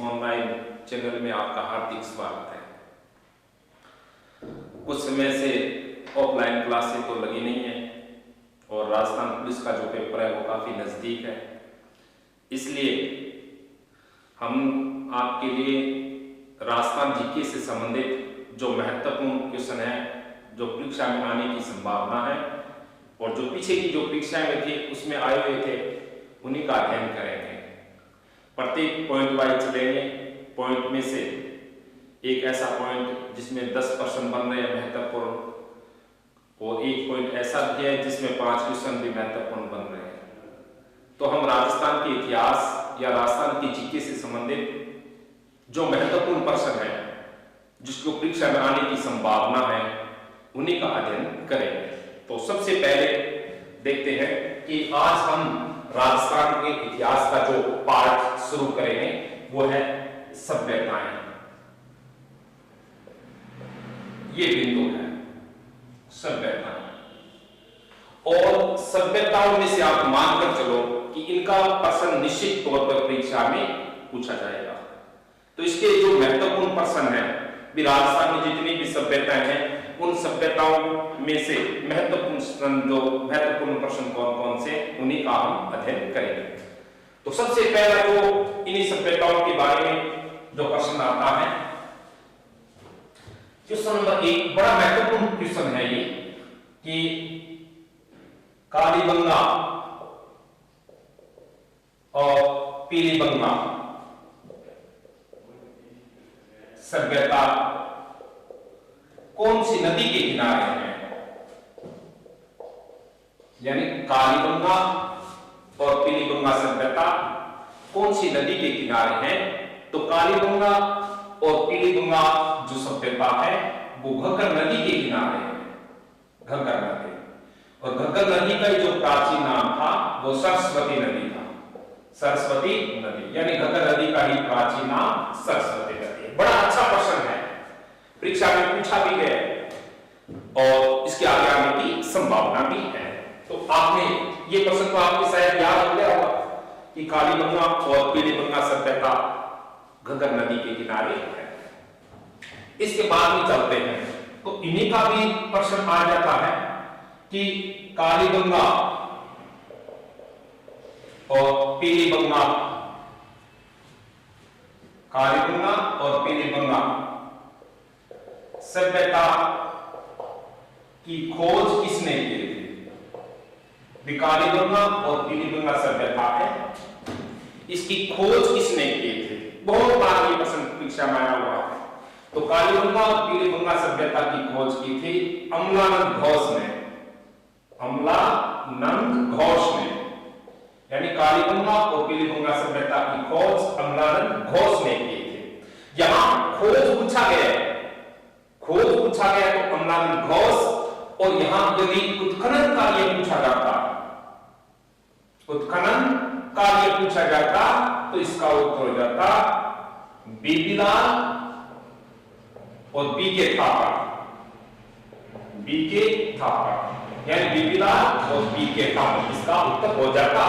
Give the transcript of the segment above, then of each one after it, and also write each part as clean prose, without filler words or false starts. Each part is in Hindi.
ऑनलाइन चैनल में आपका हार्दिक स्वागत है। कुछ समय से ऑफलाइन क्लासेस तो लगी नहीं है और राजस्थान पुलिस का जो पेपर है वो काफ़ी नज़दीक है, इसलिए हम आपके लिए राजस्थान जीके से संबंधित जो महत्वपूर्ण क्वेश्चन है, जो परीक्षा में आने की संभावना है और जो पीछे की जो परीक्षाएं में थी उसमें आए हुए थे, उन्हीं का अध्ययन करेंगे। प्रत्येक पॉइंट वाइज चलेंगे। पॉइंट में से एक ऐसा पॉइंट जिसमें 10% बन रहे हैं महत्वपूर्ण, और एक पॉइंट ऐसा भी है जिसमें 5 क्वेश्चन भी महत्वपूर्ण बन रहे हैं। तो हम राजस्थान के इतिहास या राजस्थान की जीके से संबंधित जो महत्वपूर्ण प्रश्न है, जिसको परीक्षा में आने की संभावना है, उन्हीं का अध्ययन करेंगे। तो सबसे पहले देखते हैं कि आज हम राजस्थान के इतिहास का जो पाठ शुरू करेंगे वो है सभ्यताएं। ये बिंदु है सभ्यताएं, और सभ्यताओं में से आप मानकर चलो कि इनका प्रश्न निश्चित तौर पर परीक्षा में पूछा जाएगा। तो इसके जो महत्वपूर्ण प्रश्न है, भी राजस्थान में जितनी भी सभ्यताएं हैं उन सभ्यताओं में से महत्वपूर्ण प्रश्न कौन कौन से, उन्हीं का हम अध्ययन करेंगे। तो सबसे पहला जो इन्हीं सभ्यताओं के बारे में जो प्रश्न आता है, क्वेश्चन नंबर 1 बड़ा महत्वपूर्ण क्वेश्चन है ये कि कालीबंगा और पीलीबंगा सभ्यता कौन सी नदी के किनारे है? यानी कालीबंगा और पीलीबंगा सभ्यता कौन सी नदी के किनारे है? तो कालीबंगा और पीलीबंगा जो सभ्यता है वो घग्गर नदी के किनारे है, घग्गर नदी। और घग्गर नदी का जो प्राचीन नाम था वो सरस्वती नदी था, सरस्वती नदी, यानी घग्गर नदी का ही प्राचीन नाम सरस्वती नदी। बड़ा अच्छा प्रश्न है, परीक्षा में पूछा भी गया और इसके आगे आने की संभावना भी है। तो आपने ये प्रश्न तो आपके शायद याद हो गया होगा कि कालीबंगा और पीलीबंगा सभ्यता घग्गर नदी के किनारे है। इसके बाद में चलते हैं तो इन्हीं का भी प्रश्न आ जाता है कि कालीबंगा और पीलीबंगा, कालीबंगा और पीलीबंगा सभ्यता की खोज किसने की थी? कालीबंगा और पीलीबंगा सभ्यता है, इसकी खोज किसने की थी? बहुत बार ये प्रश्न परीक्षा में आया हुआ है। तो कालीबंगा और पीलीबंगा सभ्यता की खोज की थी अमलानंद घोष ने, अमलानंद घोष ने। यानी कालीबंगा और पीलीबंगा सभ्यता की खोज अमलानंद घोष ने की थी। यहां खोज पूछा गया है, खोज पूछा गया तो अमलानंद घोष, और यहां यदि उत्खनन कार्य पूछा जाता, उत्खनन कार्य पूछा जाता तो इसका उत्तर हो जाता बीबीलाल और बीके थापा, बीके थापा, यानी बीबीलाल और बीके थापा, इसका उत्तर हो जाता।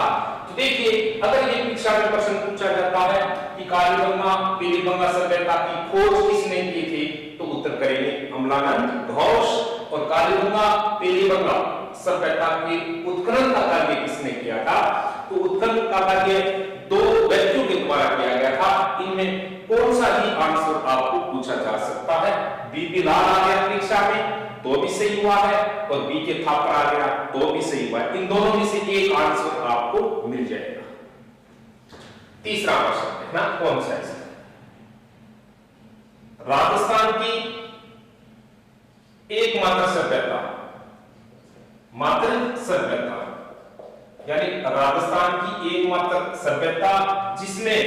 तो देखिए, अगर ये परीक्षा में प्रश्न पूछा जाता है कि कालीबंगा पीलीबंगा सभ्यता की खोज किसने की थी, तो उत्तर करेंगे अमलानंद घोष। और कालीबंगा पीलीबंगा सभ्यता की उत्खनन का कार्य किसने किया था? तो उत्खनन का कार्य 2 व्यक्तियों के द्वारा किया गया था। इनमें कौन सा ही आंसर आपको पूछा जा सकता है? बीबीलाल आ गया परीक्षा में तो भी सही हुआ है, और बीके थापर आ गया तो भी सही हुआ है। इन दोनों में से एक आंसर आपको मिल जाएगा। तीसरा प्रश्न देखना कौन सा है? राजस्थान की एकमात्र सभ्यता, मात्र सभ्यता, यानी राजस्थान की एकमात्र सभ्यता जिसमें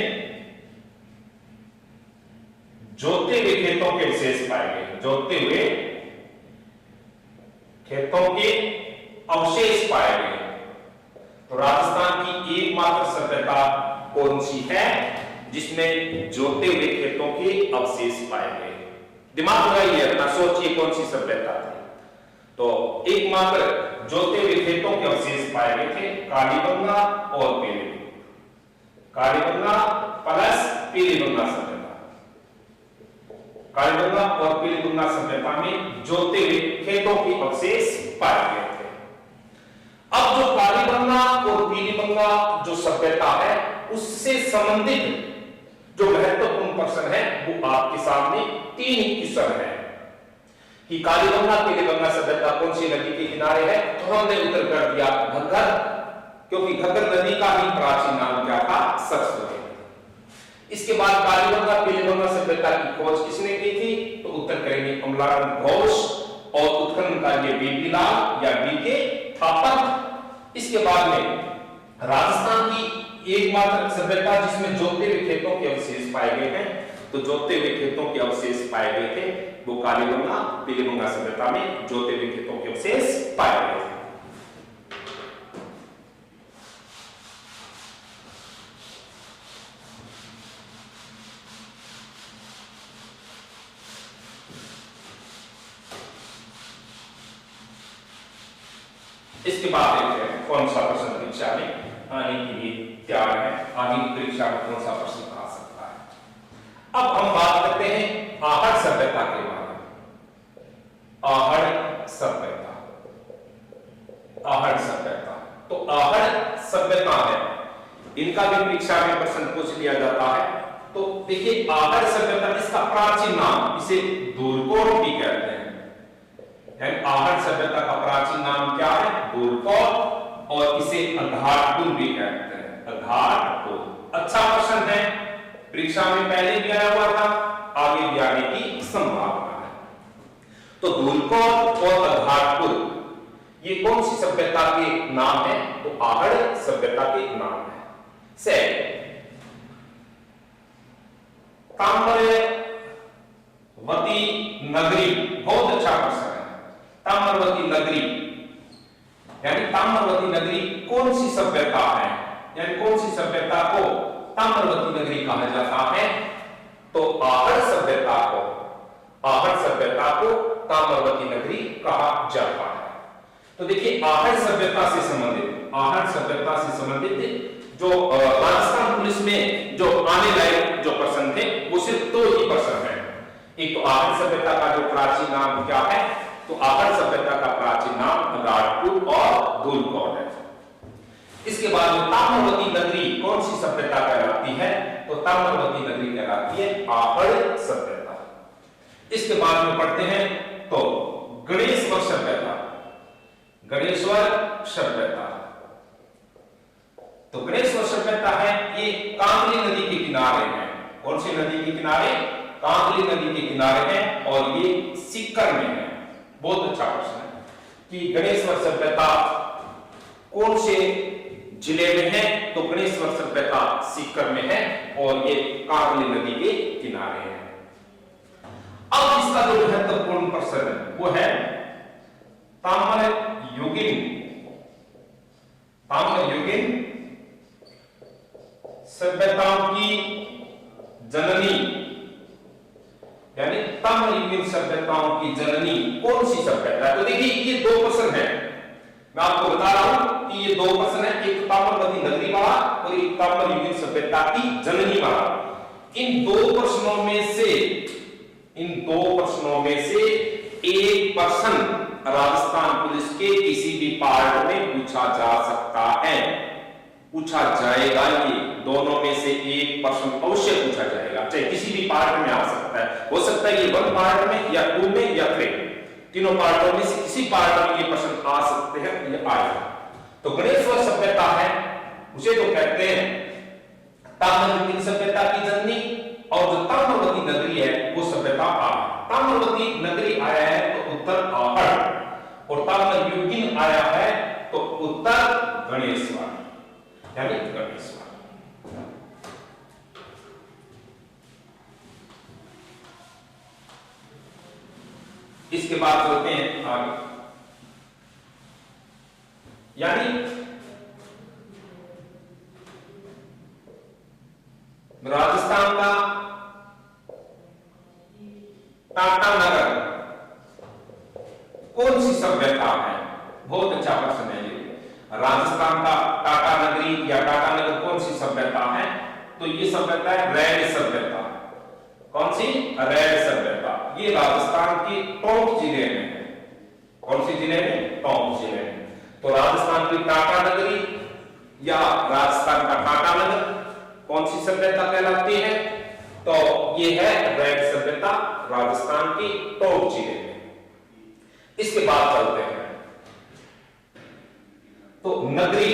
जोते हुए खेतों के अवशेष पाए गए, जोते हुए खेतों के अवशेष पाए गए। तो राजस्थान की एकमात्र सभ्यता कौन सी है जिसमें जोते हुए खेतों के अवशेष पाए गए? दिमाग लगाइए अपना, सोचिए कौन सी सभ्यता थी। तो एकमात्र जोते हुए खेतों के अवशेष पाए गए थे कालीबंगा और पीलीबंगा, कालीबंगा प्लस पीलीबंगा सभ्यता। कालीबंगा और पीलीबंगा सभ्यता में जोते हुए खेतों के अवशेष पाए गए थे। अब जो कालीबंगा और पीलीबंगा जो सभ्यता है उससे संबंधित जो महत्वपूर्ण प्रश्न है वो आपके सामने 3 क्वेश्चन है कि कालीबंगा पीलीबंगा सभ्यता कौन सी नदी के किनारे है। तो हमने उत्तर कर दिया घग्गर, क्योंकि घग्गर नदी का ही प्राचीन नाम क्या था, सरस्वती। इसके बाद कालीबंगा पीलीबंगा सभ्यता की खोज किसने की थी, तो उत्तर करेंगे कमलाराम घोष और उत्खनन कार्य बीपी लाल या बीके थापर। इसके बाद में राजस्थान की एकमात्र सभ्यता जिसमें जोते हुए खेतों के अवशेष पाए गए हैं, तो जोते हुए खेतों के अवशेष पाए गए थे वो कालीबंगा पीलीबंगा सभ्यता में जोते हुए खेतों के अवशेष पाए गए थे। इसके बाद देखते हैं कौन सा प्रश्न परीक्षा में आने के लिए तैयार है, आगे की परीक्षा में कौन सा प्रश्न आ सकता है। अब हम बात करते हैं आहड़ सभ्यता के बारे में। आहड़ सभ्यता, आहड़ सभ्यता, तो आहड़ सभ्यता है, इनका भी परीक्षा में प्रश्न पूछ लिया जाता है। तो देखिए आहड़ सभ्यता, इसका प्राचीन नाम इसे धूलकोट भी कहते हैं। आहड़ सभ्यता का प्राचीन नाम क्या है, धूलकोट, और इसे अघाटपुर भी कहते हैं, अघाटपुर। अच्छा प्रश्न है, परीक्षा में पहले भी आया हुआ था, आगे भी आने की संभावना है। तो धूलकोट और अघाटपुर ये कौन सी सभ्यता के नाम है, तो आहड़ सभ्यता के नाम है। से ताम्रवती नगरी, बहुत अच्छा प्रश्न है। ताम्रवती नगरी यानी ताम्रवती नगरी कौन सी सभ्यता है, यानी कौन सी सभ्यता को ताम्रवती नगरी कहा जाता है, तो आहड़ सभ्यता को, आहड़ सभ्यता को ताम्रवती नगरी कहा जाता है। तो देखिए आहड़ सभ्यता से संबंधित, आहड़ सभ्यता से संबंधित जो राजस्थान पुलिस में जो आने लायक जो प्रश्न थे वो सिर्फ 2 ही प्रश्न है। एक तो आहड़ सभ्यता का जो प्राचीन नाम क्या है, तो आहड़ सभ्यता का प्राचीन नाम अघाटपुर और धूलकोट है। इसके बाद में ताम्रवती नगरी कौन सी सभ्यता कहलाती है, तो ताम्रवती नगरी कहलाती है आहड़ सभ्यता। इसके बाद में पढ़ते हैं तो गणेश्वर सभ्यता, गणेश्वर सभ्यता। तो गणेश्वर सभ्यता है ये कांगली नदी के किनारे है। कौन सी नदी के किनारे, कांगली नदी के किनारे है, और ये सीकर में है। बहुत अच्छा प्रश्न है कि गणेश्वर सभ्यता कौन से जिले में है, तो गणेश्वर सभ्यता सीकर में है और ये कांगली नदी के किनारे है। अब इसका जो महत्वपूर्ण प्रश्न है वो है ताम्रयुगीन, ताम्रयुगीन सभ्यताओं की जननी, यानी ताम्रयुगीन सभ्यताओं की जननी कौन सी सभ्यता है। तो देखिए ये 2 प्रश्न है, मैं आपको बता रहा हूं कि ये 2 प्रश्न है, एक ताम्रवती नगरी वाला और एक ताम्रयुगीन सभ्यता की जननी वाला। इन 2 प्रश्नों में से, इन 2 प्रश्नों में से एक प्रश्न राजस्थान पुलिस के किसी भी पार्ट में पूछा जा सकता है, पूछा जाएगा। ये दोनों में से एक प्रश्न अवश्य पूछा जाएगा, चाहे किसी भी पार्ट में आ सकता है। हो सकता है ये 1 पार्ट में या 2 में या 3, तीनों पार्टों में से किसी पार्ट में ये प्रश्न आ सकते हैं, ये आएगा। तो गणेश्वर सभ्यता है उसे तो कहते हैं ताम्रयुगीन सभ्यता की जननी, और जो ताम्रवती नगरी है वो सभ्यता आहड़। ताम्रवती नगरी आया है तो उत्तर आहड़, और ताम्रयुगीन आया है तो उत्तर गणेश्वर, यानी गणेश्वर। इसके बाद चलते हैं आगे, यानी राजस्थान का टाटा नगर कौन सी सभ्यता है, बहुत अच्छा प्रश्न है ये। राजस्थान का टाटा नगरी या टाटा नगर कौन सी सभ्यता है, तो ये सभ्यता है रेड सभ्यता। कौन सी? रेड सभ्यता। ये राजस्थान की टोंक जिले में है। कौन सी जिले में? टोंक जिले में। तो राजस्थान की टाटा नगरी या राजस्थान का टाटा नगर कौन सी सभ्यता कहलाती है? तो ये है रेड सभ्यता, राजस्थान की टोंक जिले में। इसके बाद चलते हैं तो नगरी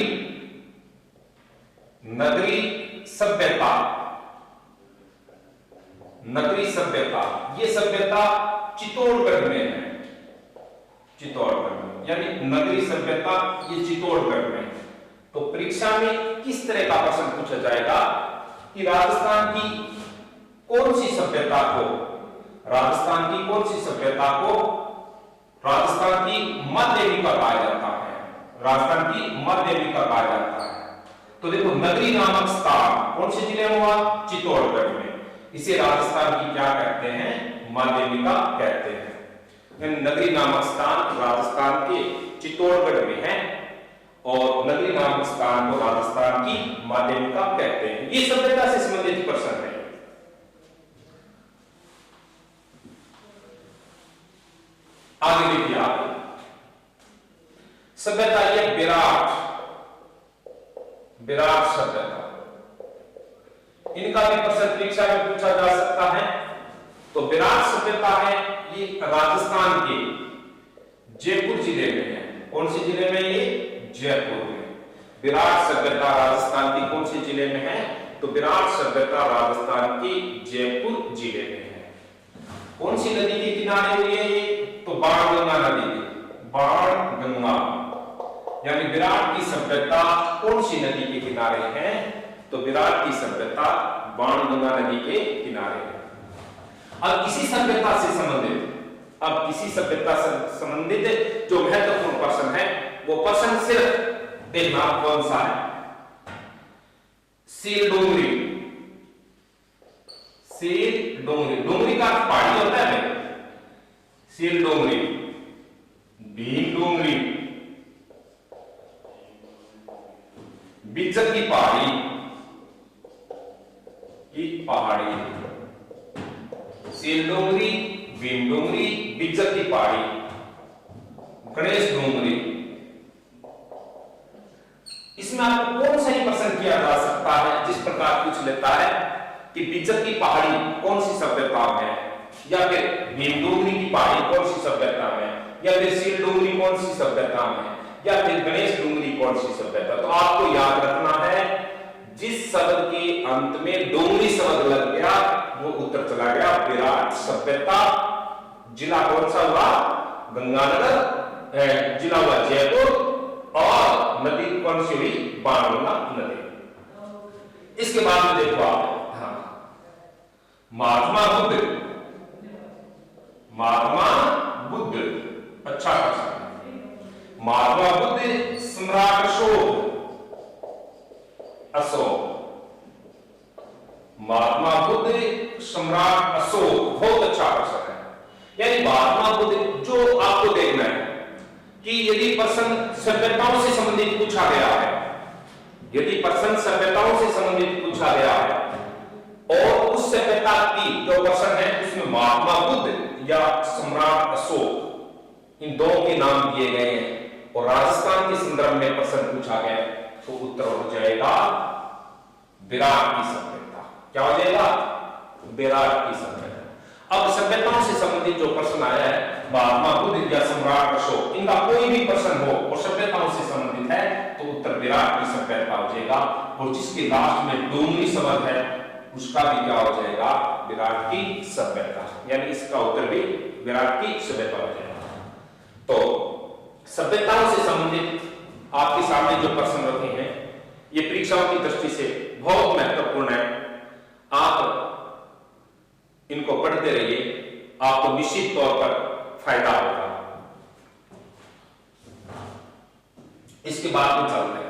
सभ्यता। नगरी सभ्यता, ये सभ्यता चित्तौड़गढ़ में है। चित्तौड़गढ़ में, यानी नगरी सभ्यता ये चित्तौड़गढ़ में। तो परीक्षा में किस तरह का प्रश्न पूछा जाएगा कि राजस्थान की कौन सी सभ्यता को, राजस्थान की कौन सी सभ्यता को राजस्थान की मध्ययुगीन कहा जाता है? राजस्थान की मध्ययुगीन कहा जाता है। तो देखो, नगरी नामक स्थान कौन से जिले में हुआ? चित्तौड़गढ़ में। इसे राजस्थान की क्या कहते हैं? मध्ययुगीन कहते हैं। नगरी नामक स्थान राजस्थान के चित्तौड़गढ़ में है और नगरी नामक स्थान को राजस्थान की मध्ययुगीन कहते हैं। ये सभ्यता से संबंधित प्रश्न है। आगे देखिए आप, सभ्यता ये विराट सभ्यता, इनका भी प्रश्न परीक्षा में पूछा जा सकता है। तो विराट सभ्यता है, ये राजस्थान के जयपुर जिले में है। कौन से जिले में? ये जयपुर में। विराट सभ्यता राजस्थान की कौन से जिले में है? तो विराट सभ्यता राजस्थान की जयपुर जिले में है। कौन सी नदी के किनारे हुई है ये? तो बाणगंगा नदी के, बाणगंगा, यानी विराट की सभ्यता कौन सी नदी के किनारे है? तो विराट की सभ्यता बाणगंगा नदी के किनारे है। अब इसी सभ्यता से संबंधित जो महत्वपूर्ण प्रश्न है, वो प्रश्न सिर्फ देखना कौन सा है? सील डोंगरी। सील डोंगरी, डोंगरी का पहाड़ी होता है। सील डोंगरी, भीम डोंगरी, बिज्जत की पहाड़ी सील डोंगरी, भीम डोंगरी, बिज्जत की पहाड़ी, गणेश डोंगरी। इसमें आपको कौन सा ही प्रश्न किया जा सकता है जिस प्रकार पूछ लेता है कि बिज्जत की पहाड़ी कौन सी सभ्यता में है, या फिर भीम डोंगरी की पहाड़ी कौन सी सभ्यता में, या फिर सील डोंगरी कौन सी सभ्यता में, या फिर गणेश डोंगरी कौन सी सभ्यता। तो आपको याद रखना है, जिस शब्द के अंत में डोंगरी शब्द लग गया वो उत्तर चला गया विराट सभ्यता। जिला कौन सा हुआ? गंगानगर, जिला हुआ जयपुर, और नदी कौन सी हुई? बाणगंगा नदी। इसके बाद में देखो आप, महात्मा बुद्ध, अच्छा प्रश्न। महात्मा बुद्ध, सम्राट अशोक, महात्मा बुद्ध, सम्राट अशोक, बहुत अच्छा प्रश्न है। यानी महात्मा बुद्ध, जो आपको देखना है कि यदि प्रश्न सभ्यताओं से संबंधित पूछा गया है, यदि प्रश्न सभ्यताओं से संबंधित पूछा गया है और उस सभ्यता की जो प्रश्न है उसमें महात्मा बुद्ध या सम्राट अशोक, इन दो के नाम दिए गए हैं और राजस्थान के संदर्भ में प्रश्न पूछा गया, तो उत्तर हो जाएगा विराट की सभ्यता। क्या हो जाएगा? विराट की सभ्यता। अब सभ्यताओं से संबंधित जो प्रश्न आया है, महात्मा बुद्ध या सम्राट अशोक, इनका कोई भी प्रश्न हो और सभ्यताओं से संबंधित है तो उत्तर विराट की सभ्यता हो जाएगा। और जिसके लास्ट में डोंगरी शब्द है उसका भी क्या हो जाएगा? विराट की सभ्यता। यानी इसका उत्तर भी विराट की सभ्यता हो जाएगा। तो सभ्यताओं से संबंधित आपके सामने जो प्रश्न रखे हैं ये परीक्षाओं की दृष्टि से बहुत महत्वपूर्ण है। आप इनको पढ़ते रहिए, आपको निश्चित तौर पर फायदा होगा। इसके बाद में चलते हैं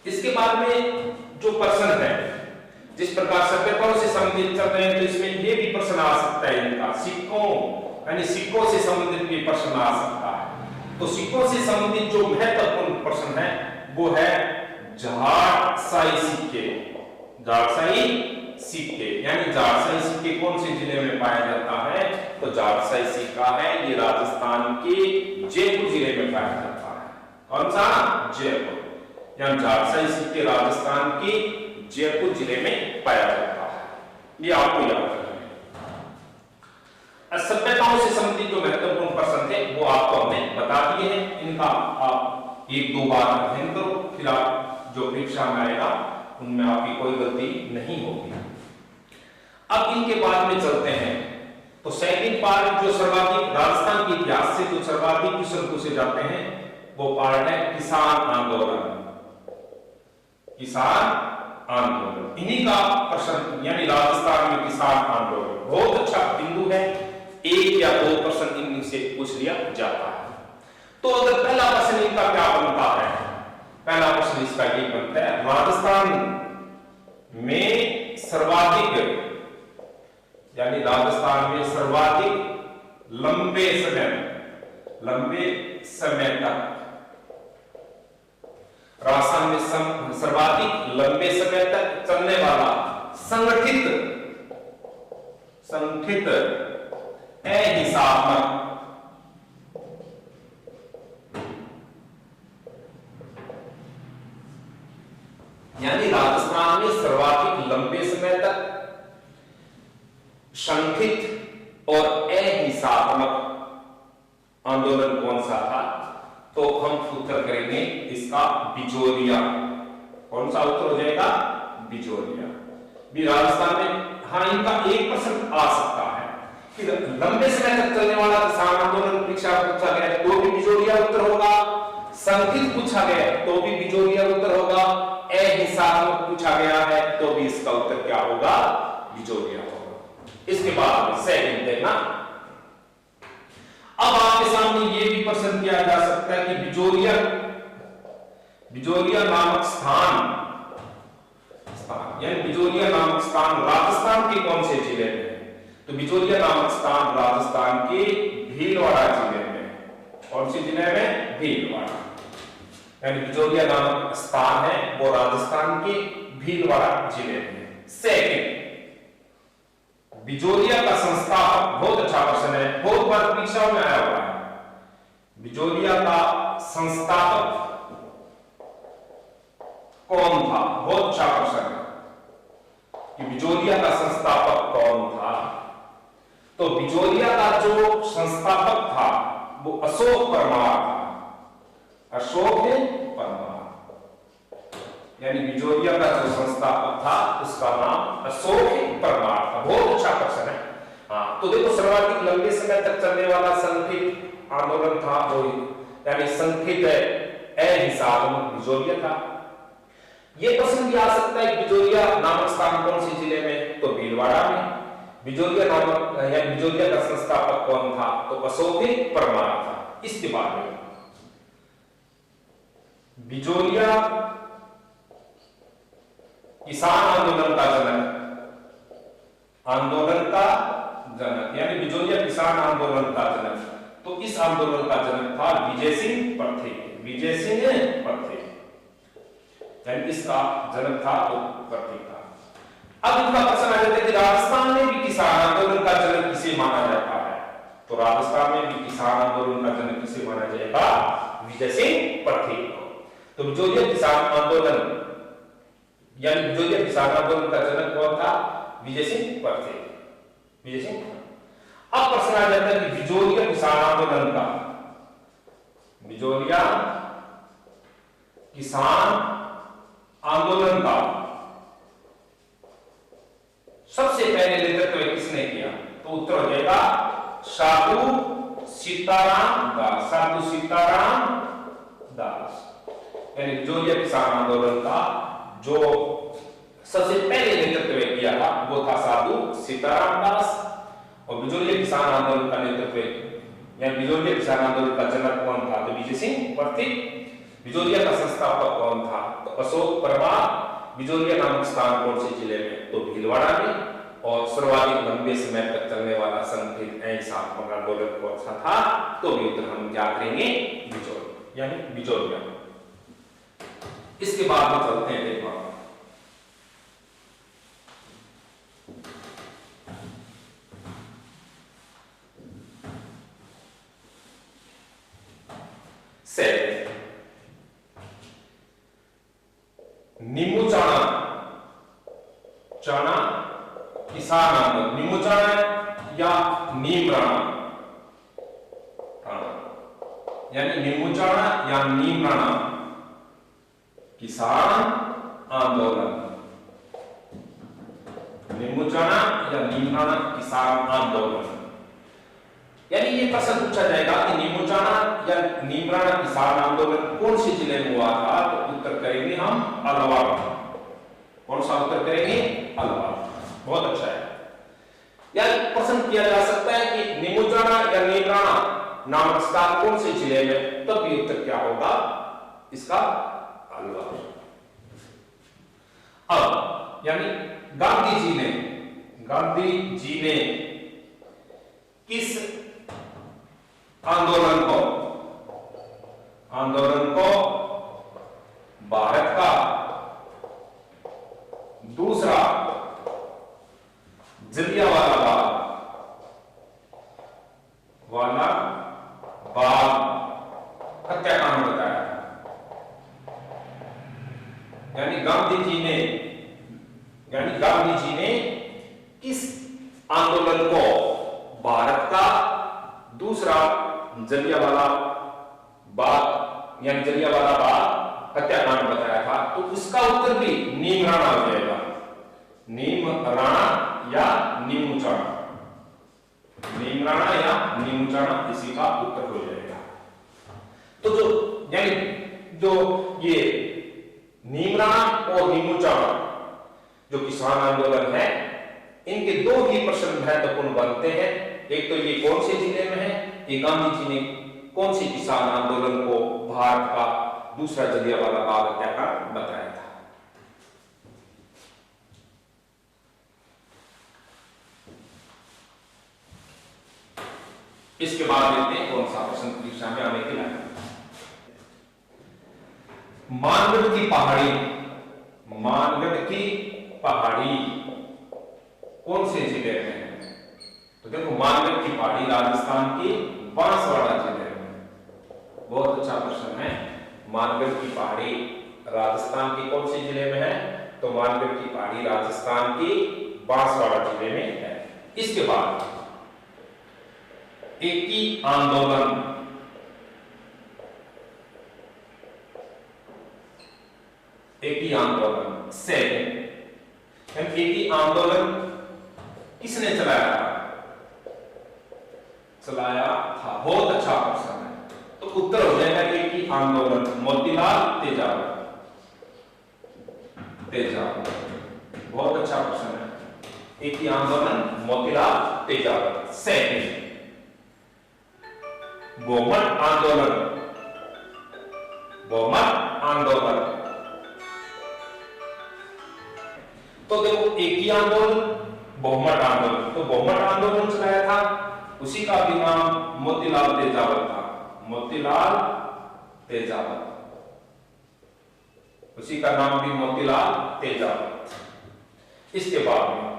इसके बाद में जो प्रश्न है, जिस प्रकार सभ्यताओं से संबंधित चल रहे हैं तो इसमें ये भी प्रश्न आ सकता है इनका, सिक्कों यानी सिक्कों से संबंधित भी प्रश्न आ सकता है। तो सिक्कों से संबंधित जो महत्वपूर्ण प्रश्न है वो है झाड़साई सिक्के। झाड़साई सिक्के यानी झाड़साई सिक्के कौन से जिले में पाया जाता है? तो झाड़साई सिक्का है ये राजस्थान के जयपुर जिले में पाया जाता है। कौन सा? जयपुर। यहाँ झाड़साई सिक्के राजस्थान के जयपुर जिले में पाया जाता है, ये आपको याद रखना है। सभ्यताओं से संबंधित जो महत्वपूर्ण प्रश्न थे वो आपको हमने बता दिए हैं, इनका आप एक दो बार अध्ययन करो, फिर आप जो परीक्षा में आएगा उनमें आपकी कोई गलती नहीं होगी। अब इनके बाद में चलते हैं तो सेकंड पार्ट जो सर्वाधिक राजस्थान के इतिहास से जो सर्वाधिक क्वेश्चन पूछे जाते हैं वो पार्ट है किसान आंदोलन। किसान आंदोलन इन्हीं का प्रश्न, यानी राजस्थान में किसान आंदोलन बहुत अच्छा बिंदु है, एक या दो प्रश्न इनसे पूछ लिया जाता है। तो अगर पहला प्रश्न इनका क्या बनता है? पहला प्रश्न इसका ये बनता है राजस्थान में सर्वाधिक, यानी राजस्थान में सर्वाधिक लंबे समय तक, राजस्थान में सर्वाधिक लंबे समय तक चलने वाला संगठित अहिंसात्मक यानी राजस्थान में सर्वाधिक लंबे समय तक संगठित और अहिंसात्मक आंदोलन कौन सा था? तो हम उत्तर करेंगे इसका बिजोरिया। कौन सा उत्तर हो जाएगा? बिजोरिया। भी राजस्थान में हाँ इनका एक प्रश्न आ सकता है कि लंबे समय तक चलने वाला किसान आंदोलन परीक्षा पूछा गया तो भी बिजोरिया उत्तर होगा, संगठित पूछा गया तो भी बिजोरिया उत्तर होगा, अहिंसात्मक पूछा गया है तो भी इसका उत्तर क्या होगा? बिजोरिया होगा। इसके बाद सेकंड देखना, अब आपके सामने ये भी प्रश्न किया जा सकता है कि बिजोरिया नामक स्थान यानी बिजोरिया नामक स्थान राजस्थान के कौन से जिले में है? तो बिजोरिया नामक स्थान राजस्थान के भीलवाड़ा जिले में। कौन से जिले में? भीलवाड़ा। यानी बिजोरिया नामक स्थान है वो राजस्थान के भीलवाड़ा जिले में। सेकंड, बिजोरिया का संस्थापक, बहुत अच्छा प्रश्न है, बहुत बार परीक्षाओं में आया हुआ है। बिजोरिया का संस्थापक कौन था? बहुत अच्छा प्रश्न है कि बिजोरिया का संस्थापक कौन था? तो बिजोरिया का जो संस्थापक था वो अशोक परमार था। अशोक परमार यानी बिजोरिया का जो संस्थापक था उसका नाम अशोक परमार था। बहुत अच्छा प्रश्न है। हाँ, तो देखो सर्वाधिक लंबे समय तक चलने वाला संगठित आंदोलन था वो, यानी संगठित अहिंसात्मक बिजोरिया था। ये प्रश्न भी आ सकता है बिजोरिया नामक स्थान कौन से जिले में? तो भीलवाड़ा में। बिजोरिया नामक या बिजोरिया का संस्थापक कौन था? तो अशोक परमार था। इसके बाद में बिजोरिया किसान आंदोलन का जनक यानी बिजोरिया किसान आंदोलन का जनक, तो इस आंदोलन का जनक था विजय सिंह परथे। विजय सिंह परथे यानी इसका जनक था तो परथे था। अब इनका प्रश्न आ जाता है कि राजस्थान में भी किसान आंदोलन का जनक किसे माना जाता है? तो राजस्थान में भी किसान आंदोलन का जनक किसे माना जाएगा? विजय सिंह परथे। तो बिजोरिया किसान आंदोलन यानी बिजोरिया किसान आंदोलन का जनक कौन था? विजय सिंह परथे। विजय सिंह। अब प्रश्न आ जाता है कि बिजोरिया किसान आंदोलन का, बिजोरिया किसान आंदोलन का सबसे पहले नेतृत्व किसने किया? तो उत्तर हो जाएगा साधु सीताराम दास। साधु सीताराम दास यानी बिजोरिया किसान आंदोलन का जो सबसे पहले नेतृत्व किया था वो था साधु सीताराम दास। और बिजोरिया किसान आंदोलन का नेतृत्व या बिजोरिया किसान आंदोलन का जनक कौन था? तो विजय सिंह परथे। बिजोरिया का संस्थापक कौन था? तो अशोक परमार। बिजोरिया नामक स्थान कौन से जिले में? तो भीलवाड़ा में। और सर्वाधिक लंबे समय तक चलने वाला संगठित अहिंसात्मक आंदोलन कौन सा था? तो भी उत्तर हम क्या करेंगे? बिचौलिया, यानी बिचौलिया। इसके बाद में चलते हैं देखो से नींबू चाणा, चाणा किसान आंदोलन, नींबू चाणा या नीम राणा, यानी नींबू चाणा या नीम राणा किसान आंदोलन, नींबू चाणा या नीम राणा किसान आंदोलन। यानी ये प्रश्न पूछा जाएगा कि नींबू चाणा या नीम राणा किसान आंदोलन कौन से जिले में हुआ था? तो उत्तर करेंगे हम अलवर। कौन सा उत्तर करेंगे? अलवर। बहुत अच्छा है। या प्रश्न किया जा सकता है कि नींबू चाणा या नीम राणा नामक स्थान कौन से जिले में? तब भी उत्तर क्या होगा इसका? अलवर। अब यानी गांधी जी ने किस आंदोलन को भारत का दूसरा जलियांवाला बाग हत्याकांड बताया? यानी गांधी जी ने किस आंदोलन को भारत का दूसरा जलियांवाला बाग यानी जलियांवाला बाग हत्याकांड बताया था? तो उसका उत्तर भी नीम राणा हो जाएगा। नीम राणा या नींबू चाणा, नीम राणा या नींबू चाणा, इसी का उत्तर हो जाएगा। तो जो ये नीम राणा और नींबू चाणा जो किसान आंदोलन है, इनके दो ही प्रश्न महत्वपूर्ण बनते हैं। एक तो ये कौन से जिले में है, ये गांधी जी ने कौन से किसान आंदोलन को भारत का दूसरा जलियांवाला बाग हत्याकांड बताया था? इसके बाद देखते हैं कौन सा प्रश्न परीक्षा में आने के लायक। मानगढ़ की पहाड़ी कौन से जिले में है? तो देखो मानगढ़ की पहाड़ी राजस्थान के बांसवाड़ा जिले में। बहुत अच्छा प्रश्न है। मानगढ़ की पहाड़ी राजस्थान के कौन से जिले में है? तो मानगढ़ की पहाड़ी राजस्थान के बांसवाड़ा जिले में है। इसके बाद एकी आंदोलन, से एकी आंदोलन किसने चलाया था? बहुत अच्छा प्रश्न है। तो उत्तर हो जाएगा एकी आंदोलन मोतीलाल तेजावत। बहुत अच्छा प्रश्न है। एकी आंदोलन मोतीलाल तेजावत। सेकंड बहुमत आंदोलन। तो देखो एकी आंदोलन, बहुमत आंदोलन। तो बहुमत आंदोलन चलाया था, उसी का भी नाम मोतीलाल तेजावत था। मोतीलाल तेजावत, उसी का नाम भी मोतीलाल तेजावत। इसके बाद में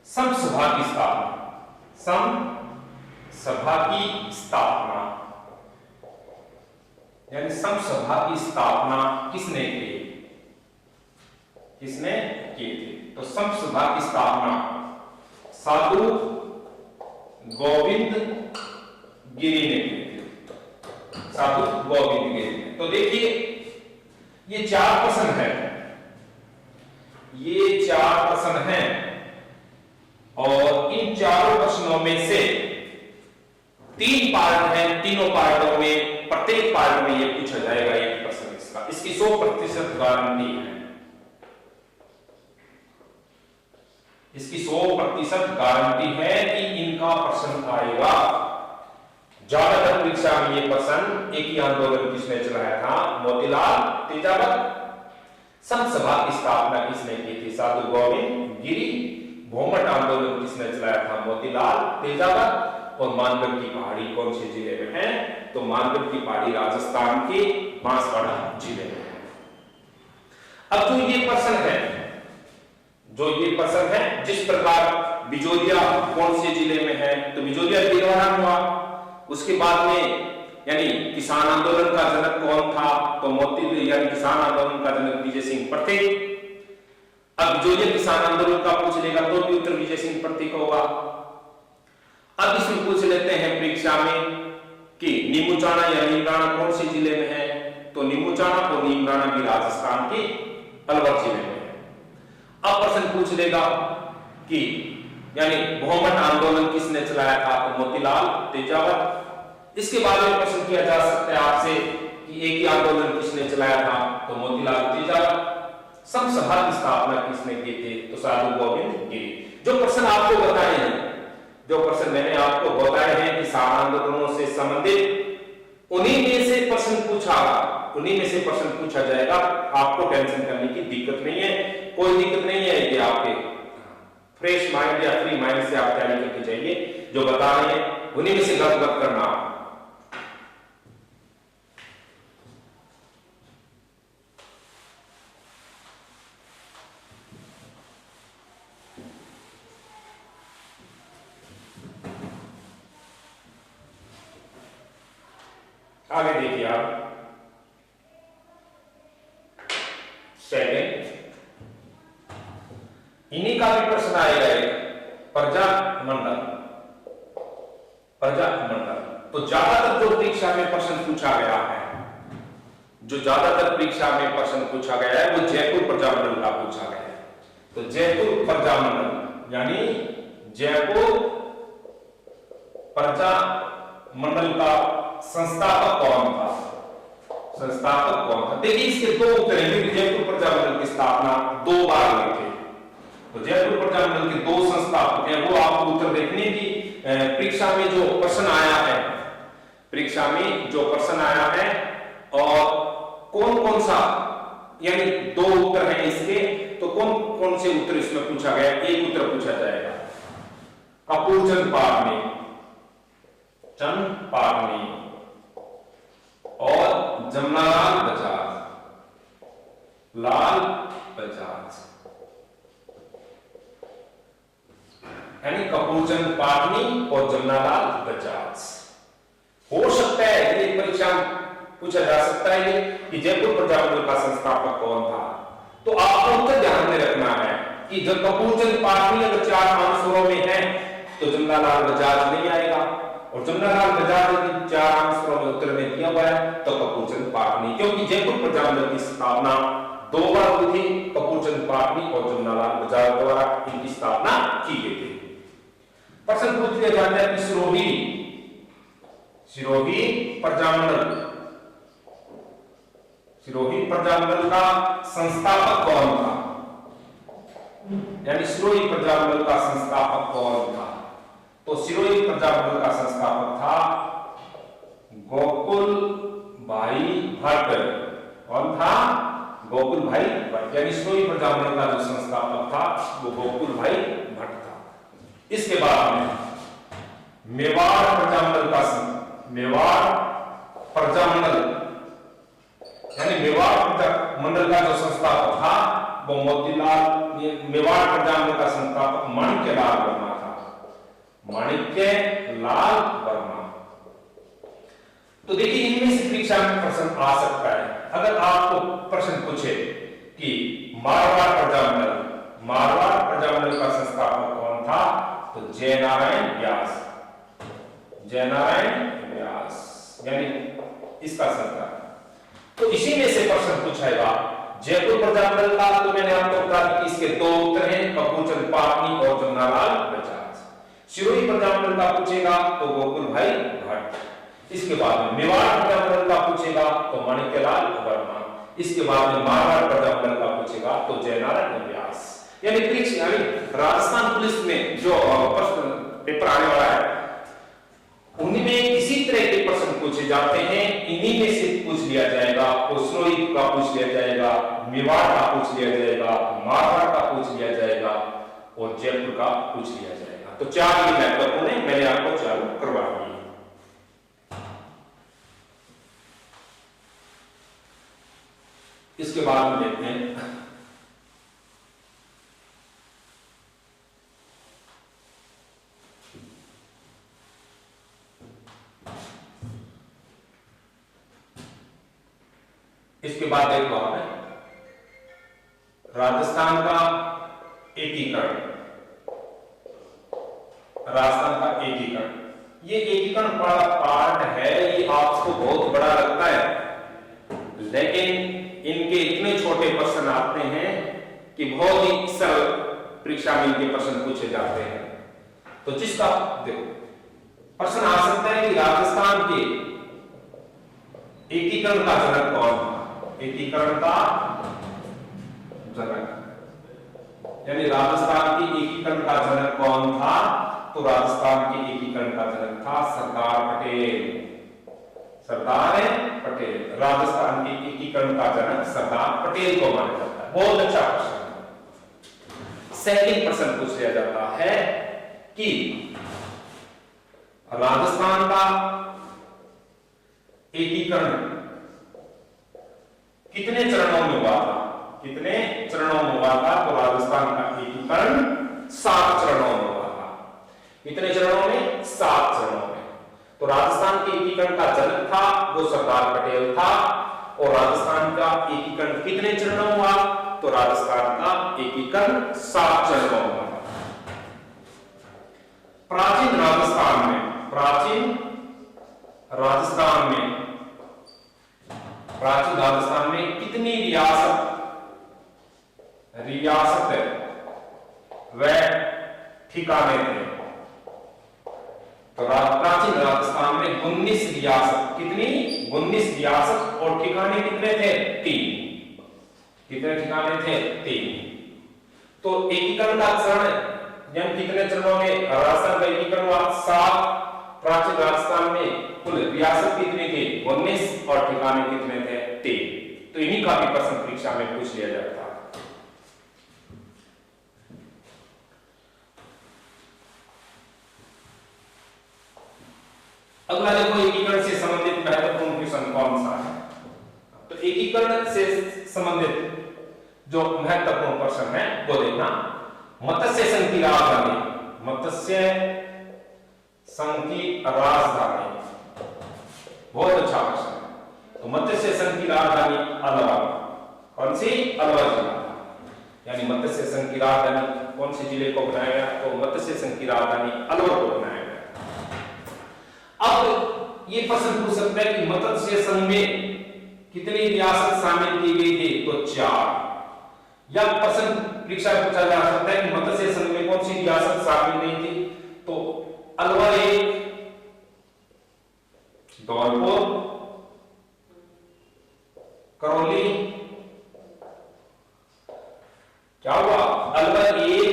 समसभा की स्थापना, यानी समसभा की स्थापना किसने की थी? तो समसभा की स्थापना साधु गोविंद गिरी ने की थी। साधु गोविंद गिरी ने। तो देखिए ये चार प्रश्न हैं और इन चारों प्रश्नों में से तीन पार्ट हैं। तीनों पार्टों में प्रत्येक पार्ट में ये पूछा जाएगा एक प्रश्न इसका। इसकी 100% गारंटी है। इसकी 100% गारंटी है कि इनका प्रश्न आएगा। ज्यादातर परीक्षा में ये प्रश्न एकी आंदोलन किसने चलाया था? मोतीलाल तेजावत। समसभा की स्थापना किसने की थी? साधु गोविंद गिरी। भौमट आंदोलन किसने चलाया था? मोतीलाल तेजावत। और मानगढ़ की पहाड़ी कौन से जिले में है? तो मानगढ़ की पहाड़ी राजस्थान के बांसवाड़ा जिले में है। अब जो ये प्रश्न है, जिस प्रकार बिजोलिया कौन से जिले में है? तो बिजोलिया भीलवाड़ा में हुआ। उसके बाद में यानी किसान आंदोलन का जनक कौन था? तो मोती यानी किसान आंदोलन का जनक विजय सिंह प्रथे। अब जो ये किसान आंदोलन का पूछ लेगा तो भी उत्तर विजय सिंह प्रथे का होगा। अब इसमें पूछ लेते हैं परीक्षा में कि नीमूचाना या नीमराणा कौन से जिले में है? तो नीमूचाना और नीमराणा भी राजस्थान के अलवर जिले में है। अब प्रश्न पूछ लेगा कि यानी भौमट आंदोलन किसने चलाया था? तो मोतीलाल तेजावत। इसके बारे में प्रश्न किया जा सकता है आपसे कि एक ही आंदोलन किसने चलाया था? तो मोतीलाल तेजावत। सब सभा की स्थापना किसने की थी? तो साधु गोविंद गिरी। जो प्रश्न आपको बताए हैं, जो प्रश्न मैंने आपको बताए हैं किसान आंदोलनों से संबंधित, उन्हीं में से प्रश्न पूछा जाएगा। आपको टेंशन करने की दिक्कत नहीं है, कोई दिक्कत नहीं है कि आपके फ्रेश माइंड या फ्री माइंड से आप तैयारी करके जाइए। जो बता रहे हैं उन्हीं में से गलत करना। आगे देखिए आप सेकंड, इन्हीं का भी प्रश्न आएगा प्रजामंडल। तो ज्यादातर जो परीक्षा में प्रश्न पूछा गया है, वो जयपुर प्रजामंडल का पूछा गया है। तो जयपुर प्रजामंडल यानी जयपुर प्रजामंडल का संस्थापक कौन था? देखिए इसके दो उत्तर हैं। जयपुर प्रजामंडल की स्थापना 2 बार हुई थी। तो जयपुर प्रजामंडल के 2 संस्थापक हैं, वो आपको उत्तर देखने की परीक्षा में जो प्रश्न आया है और कौन सा यानी 2 उत्तर हैं इसके, तो कौन से उत्तर इसमें पूछा गया? एक उत्तर पूछा जाएगा कपूरचंद पाटनी और जमनालाल बजाज। यानी कपूरचंद पाटनी और जमनालाल बजाज। हो सकता है कि परीक्षा पूछा जा सकता है कि जयपुर प्रजामंडल का संस्थापक कौन था। तो आपको उत्तर ध्यान में रखना है कि जब कपूरचंद पाटनी अगर 4 आंसरों में है तो जमनालाल बजाज नहीं आएगा, और जमनालाल बजाज यदि 4 आंसरों में उत्तर में दिया हुआ है तो कपूरचंद पाटनी, क्योंकि जयपुर प्रजामंडल की स्थापना 2 बार हुई थी। कपूरचंद पाटनी और जमनालाल बजाज द्वारा इनकी स्थापना की गई थी। प्रश्न पूछ लिया जाता है कि सिरोही प्रजामंडल का संस्थापक कौन था? यानी सिरोही प्रजामंडल का संस्थापक कौन था? तो सिरोही प्रजामंडल का संस्थापक था गोकुल भाई भट्ट। कौन था? गोकुल भाई भट्ट। यानी सिरोही प्रजामंडल का जो संस्थापक था वो गोकुल भाई भट्ट था। इसके बाद में मेवाड़ मंडल का जो संस्थापक था वो मेवाड़ प्रजामंडल का संस्थापक माणिक्यलाल वर्मा। तो देखिए इनमें से परीक्षा में प्रश्न आ सकता है। अगर आपको प्रश्न पूछे कि मारवाड़ प्रजामंडल का संस्थापक कौन था? तो जयनारायण व्यास यानी इसका संस्थापक। तो इसी में से प्रश्न पूछेगा जयपुर प्रजामंडल का। तो मैंने आपको बता दी कि इसके 2 उत्तर हैं, कपूरचंद पाटनी और जमनालाल बजाज। सिरोही प्रजामंडल का पूछेगा तो गोकुल भाई भट्ट। इसके बाद में मेवाड़ प्रजामंडल का पूछेगा तो माणिक्यलाल वर्मा। इसके बाद में मारवाड़ प्रजामंडल का पूछेगा तो जयनारायण व्यास। यानी राजस्थान पुलिस में जो प्रश्न पेपर आने वाला है उन्हीं में किसी तरह के प्रश्न पूछे जाते हैं। इन्हीं में से पूछ लिया जाएगा। सिरोही का पूछ लिया जाएगा, मेवाड़ का पूछ लिया जाएगा, मारवाड़ का पूछ लिया जाएगा और जयपुर का पूछ लिया जाएगा। तो 4 ये महत्वपूर्ण है, मैंने आपको चालू करवा दिए। इसके बाद हम देखते हैं इसके बाद देखो आपने राजस्थान का एकीकरण, राजस्थान का एकीकरण, ये एकीकरण बड़ा पार्ट है, ये आपको बहुत बड़ा लगता है, लेकिन इनके इतने छोटे प्रश्न आते हैं कि बहुत ही सरल परीक्षा में इनके प्रश्न पूछे जाते हैं। तो जिसका देखो प्रश्न आ सकता है कि राजस्थान के एकीकरण का जनक कौन था? एकीकरण का जनक, यानी राजस्थान के एकीकरण का जनक कौन था? तो राजस्थान के एकीकरण का जनक था सरदार पटेल। सरदार पटेल राजस्थान के एकीकरण का जनक सरदार पटेल को माना जाता है। बहुत अच्छा प्रश्न। सेकंड प्रश्न पूछ लिया जाता है कि राजस्थान का एकीकरण कितने चरणों में हुआ था? कितने चरणों में हुआ था? तो राजस्थान का एकीकरण 7 चरणों में हुआ था। कितने चरणों में? 7 चरणों में। तो राजस्थान के एकीकरण का जनक था वो सरदार पटेल था। और राजस्थान का एकीकरण कितने चरणों में हुआ? तो राजस्थान का एकीकरण 7 चरणों में हुआ। प्राचीन राजस्थान में कितनी रियासत व ठिकाने थे? तो प्राचीन राजस्थान में 19 रियासत, कितनी? 19 रियासत और ठिकाने कितने थे? 3। कितने ठिकाने थे? 3। तो एकीकरण का चरण कितने चरणों में राजस्थान का एकीकरण हुआ? 7। प्राचीन राजस्थान में कुल रियासत कितनी थी? 19 और ठिकाने कितने थे? 3। तो इन्हीं का भी प्रश्न परीक्षा में पूछ लिया जाता है। अगला देखो एकीकरण से संबंधित महत्वपूर्ण क्वेश्चन कौन सा है? तो एकीकरण से संबंधित जो महत्वपूर्ण प्रश्न है वो देखना। मत्स्य संघ की राजधानी, मत्स्य संघ की राजधानी, बहुत अच्छा प्रश्न है। तो मत्स्य संघ की राजधानी अलवर, कौन सी? अलवर जिला। यानी मत्स्य संघ की राजधानी कौन से जिले को बनाया गया? तो मत्स्य संघ की राजधानी अलवर को बनाया गया। अब ये प्रश्न पूछ सकता है कि मत्स्य संघ में कितनी रियासत शामिल की गई थी? तो 4। या प्रश्न परीक्षा में पूछा जा सकता है कि मत्स्य संघ में कौन सी रियासत शामिल नहीं थी? तो अलवर 1, धौलपुर, करौली, क्या हुआ? अलवर 1,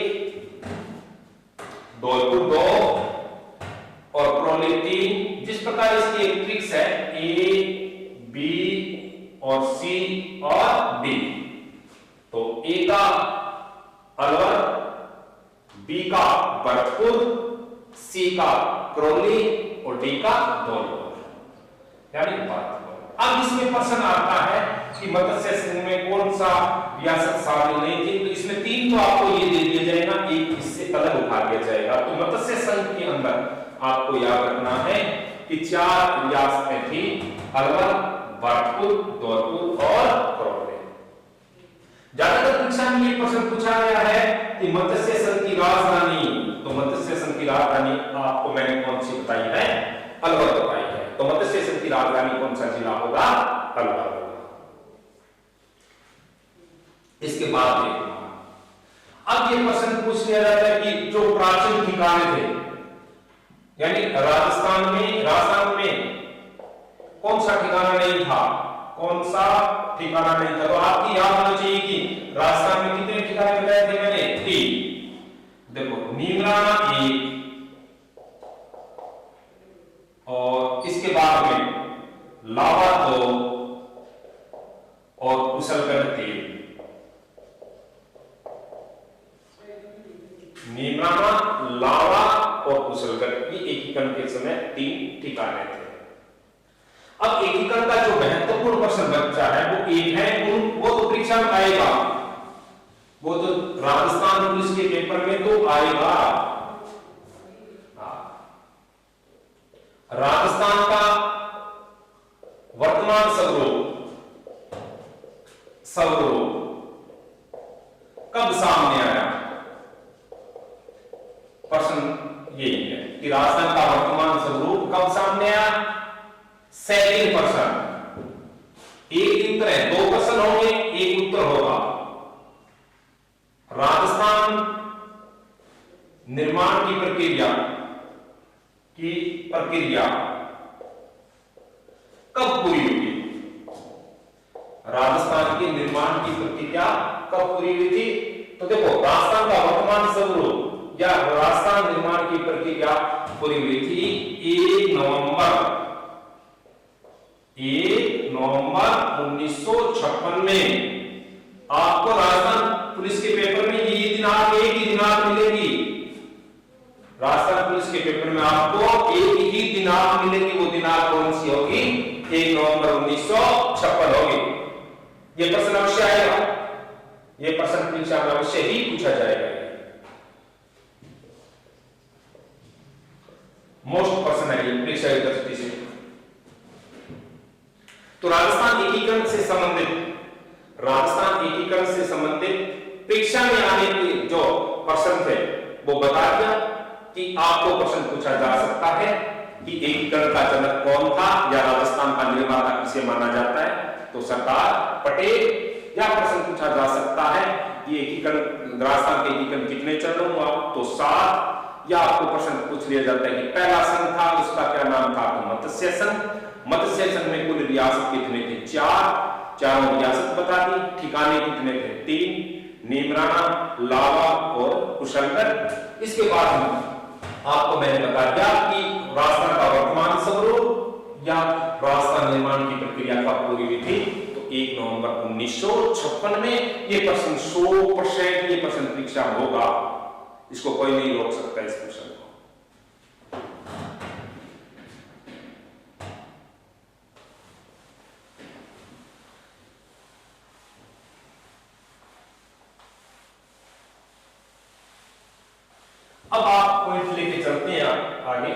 धौलपुर 2 और करौली 3। जिस प्रकार इसकी एक ट्रिक्स है A, B और C और D। तो A का अलवर, B का भरतपुर, C का करौली और D का धौलपुर, यानी भरतपुर। अब इसमें प्रश्न आता है कि मत्स्य संघ में कौन सा रियासत शामिल नहीं थी? तो इसमें 3 तो आपको ये दे दिया जाएगा, एक इससे अलग उठा दिया जाएगा। तो मत्स्य संघ के अंदर आपको याद रखना है कि 4 रियासतें थी, अलवर, भरतपुर, धौलपुर और करौली। ज्यादातर परीक्षा में ये प्रश्न पूछा गया है कि मत्स्य संघ की राजधानी, तो मत्स्य संघ की राजधानी आपको मैंने कौन सी बताई है? अलवर बताई है। तो मत्स्य संघ की राजधानी कौन सा जिला होगा? अलवर होगा। इसके बाद देखना, अब ये प्रश्न पूछ लिया जाता है कि जो प्राचीन ठिकाने थे, यानी राजस्थान में कौन सा ठिकाना नहीं था? कौन सा ठिकाना नहीं था? तो आपकी याद होना चाहिए कि राजस्थान में कितने ठिकाने बताए थे मैंने? 3। देखो, नीमराना 1 और इसके बाद में लावा 2 और कुशलगढ़ 3। समय 3 ठिकाने थे। अब एकीकरण का जो महत्वपूर्ण प्रश्न बचा है वो एक है, वो तो परीक्षा में आएगा, वो तो राजस्थान पुलिस के पेपर में तो आएगा। राजस्थान का वर्तमान स्वरूप कब सामने आया? प्रश्न यही है कि राजस्थान का वर्तमान स्वरूप कब सामने आया। सेकंड प्रश्न, एक उत्तर है, 2 प्रश्न होंगे, एक उत्तर होगा। राजस्थान निर्माण की प्रक्रिया कब पूरी हुई? राजस्थान के निर्माण की प्रक्रिया कब पूरी हुई थी? तो देखो, राजस्थान का वर्तमान स्वरूप या राजस्थान निर्माण की प्रक्रिया पूरी हुई थी 1 नवंबर 1956 में। आपको राजस्थान पुलिस के पेपर में ये दिनांक, एक ही दिनांक मिलेगी। राजस्थान पुलिस के पेपर में आपको एक ही दिनांक मिलेगी। वो दिनांक कौन सी होगी? 1 नवंबर 1956 होगी। ये प्रश्न अवश्य आएगा, ये प्रश्न परीक्षा में अवश्य ही पूछा जाएगा। मोस्ट प्रश्न है ये परीक्षा की दृष्टि से। तो राजस्थान एकीकरण से संबंधित परीक्षा में आने के जो प्रश्न थे वो बता दिया कि आपको प्रश्न पूछा जा सकता है कि एकीकरण का जनक कौन था या राजस्थान का निर्माता किसे माना जाता है। तो सरदार पटेल। या प्रश्न पूछा जा सकता है कि एकीकरण, राजस्थान के एकीकरण कितने चरणों हुआ? तो 7। या आपको प्रश्न पूछ लिया जाता है कि पहला संघ था, उसका क्या नाम था? तो मत्स्य संघ। मत्स्य संघ में कुल रियासत कितने थे? 4। चारों रियासत बता दी। ठिकाने कितने थे? 3, नीमराना, लावा और कुशलगढ़। इसके बाद में आपको मैंने बता दिया कि राजस्थान का वर्तमान स्वरूप या राजस्थान निर्माण की प्रक्रिया कब पूरी हुई थी। तो 1 नवंबर 1956 में। ये प्रश्न 100% ये प्रश्न परीक्षा में होगा, इसको कोई नहीं रोक सकता इस प्रश्न को। अब आप पॉइंट लेके चलते हैं आगे।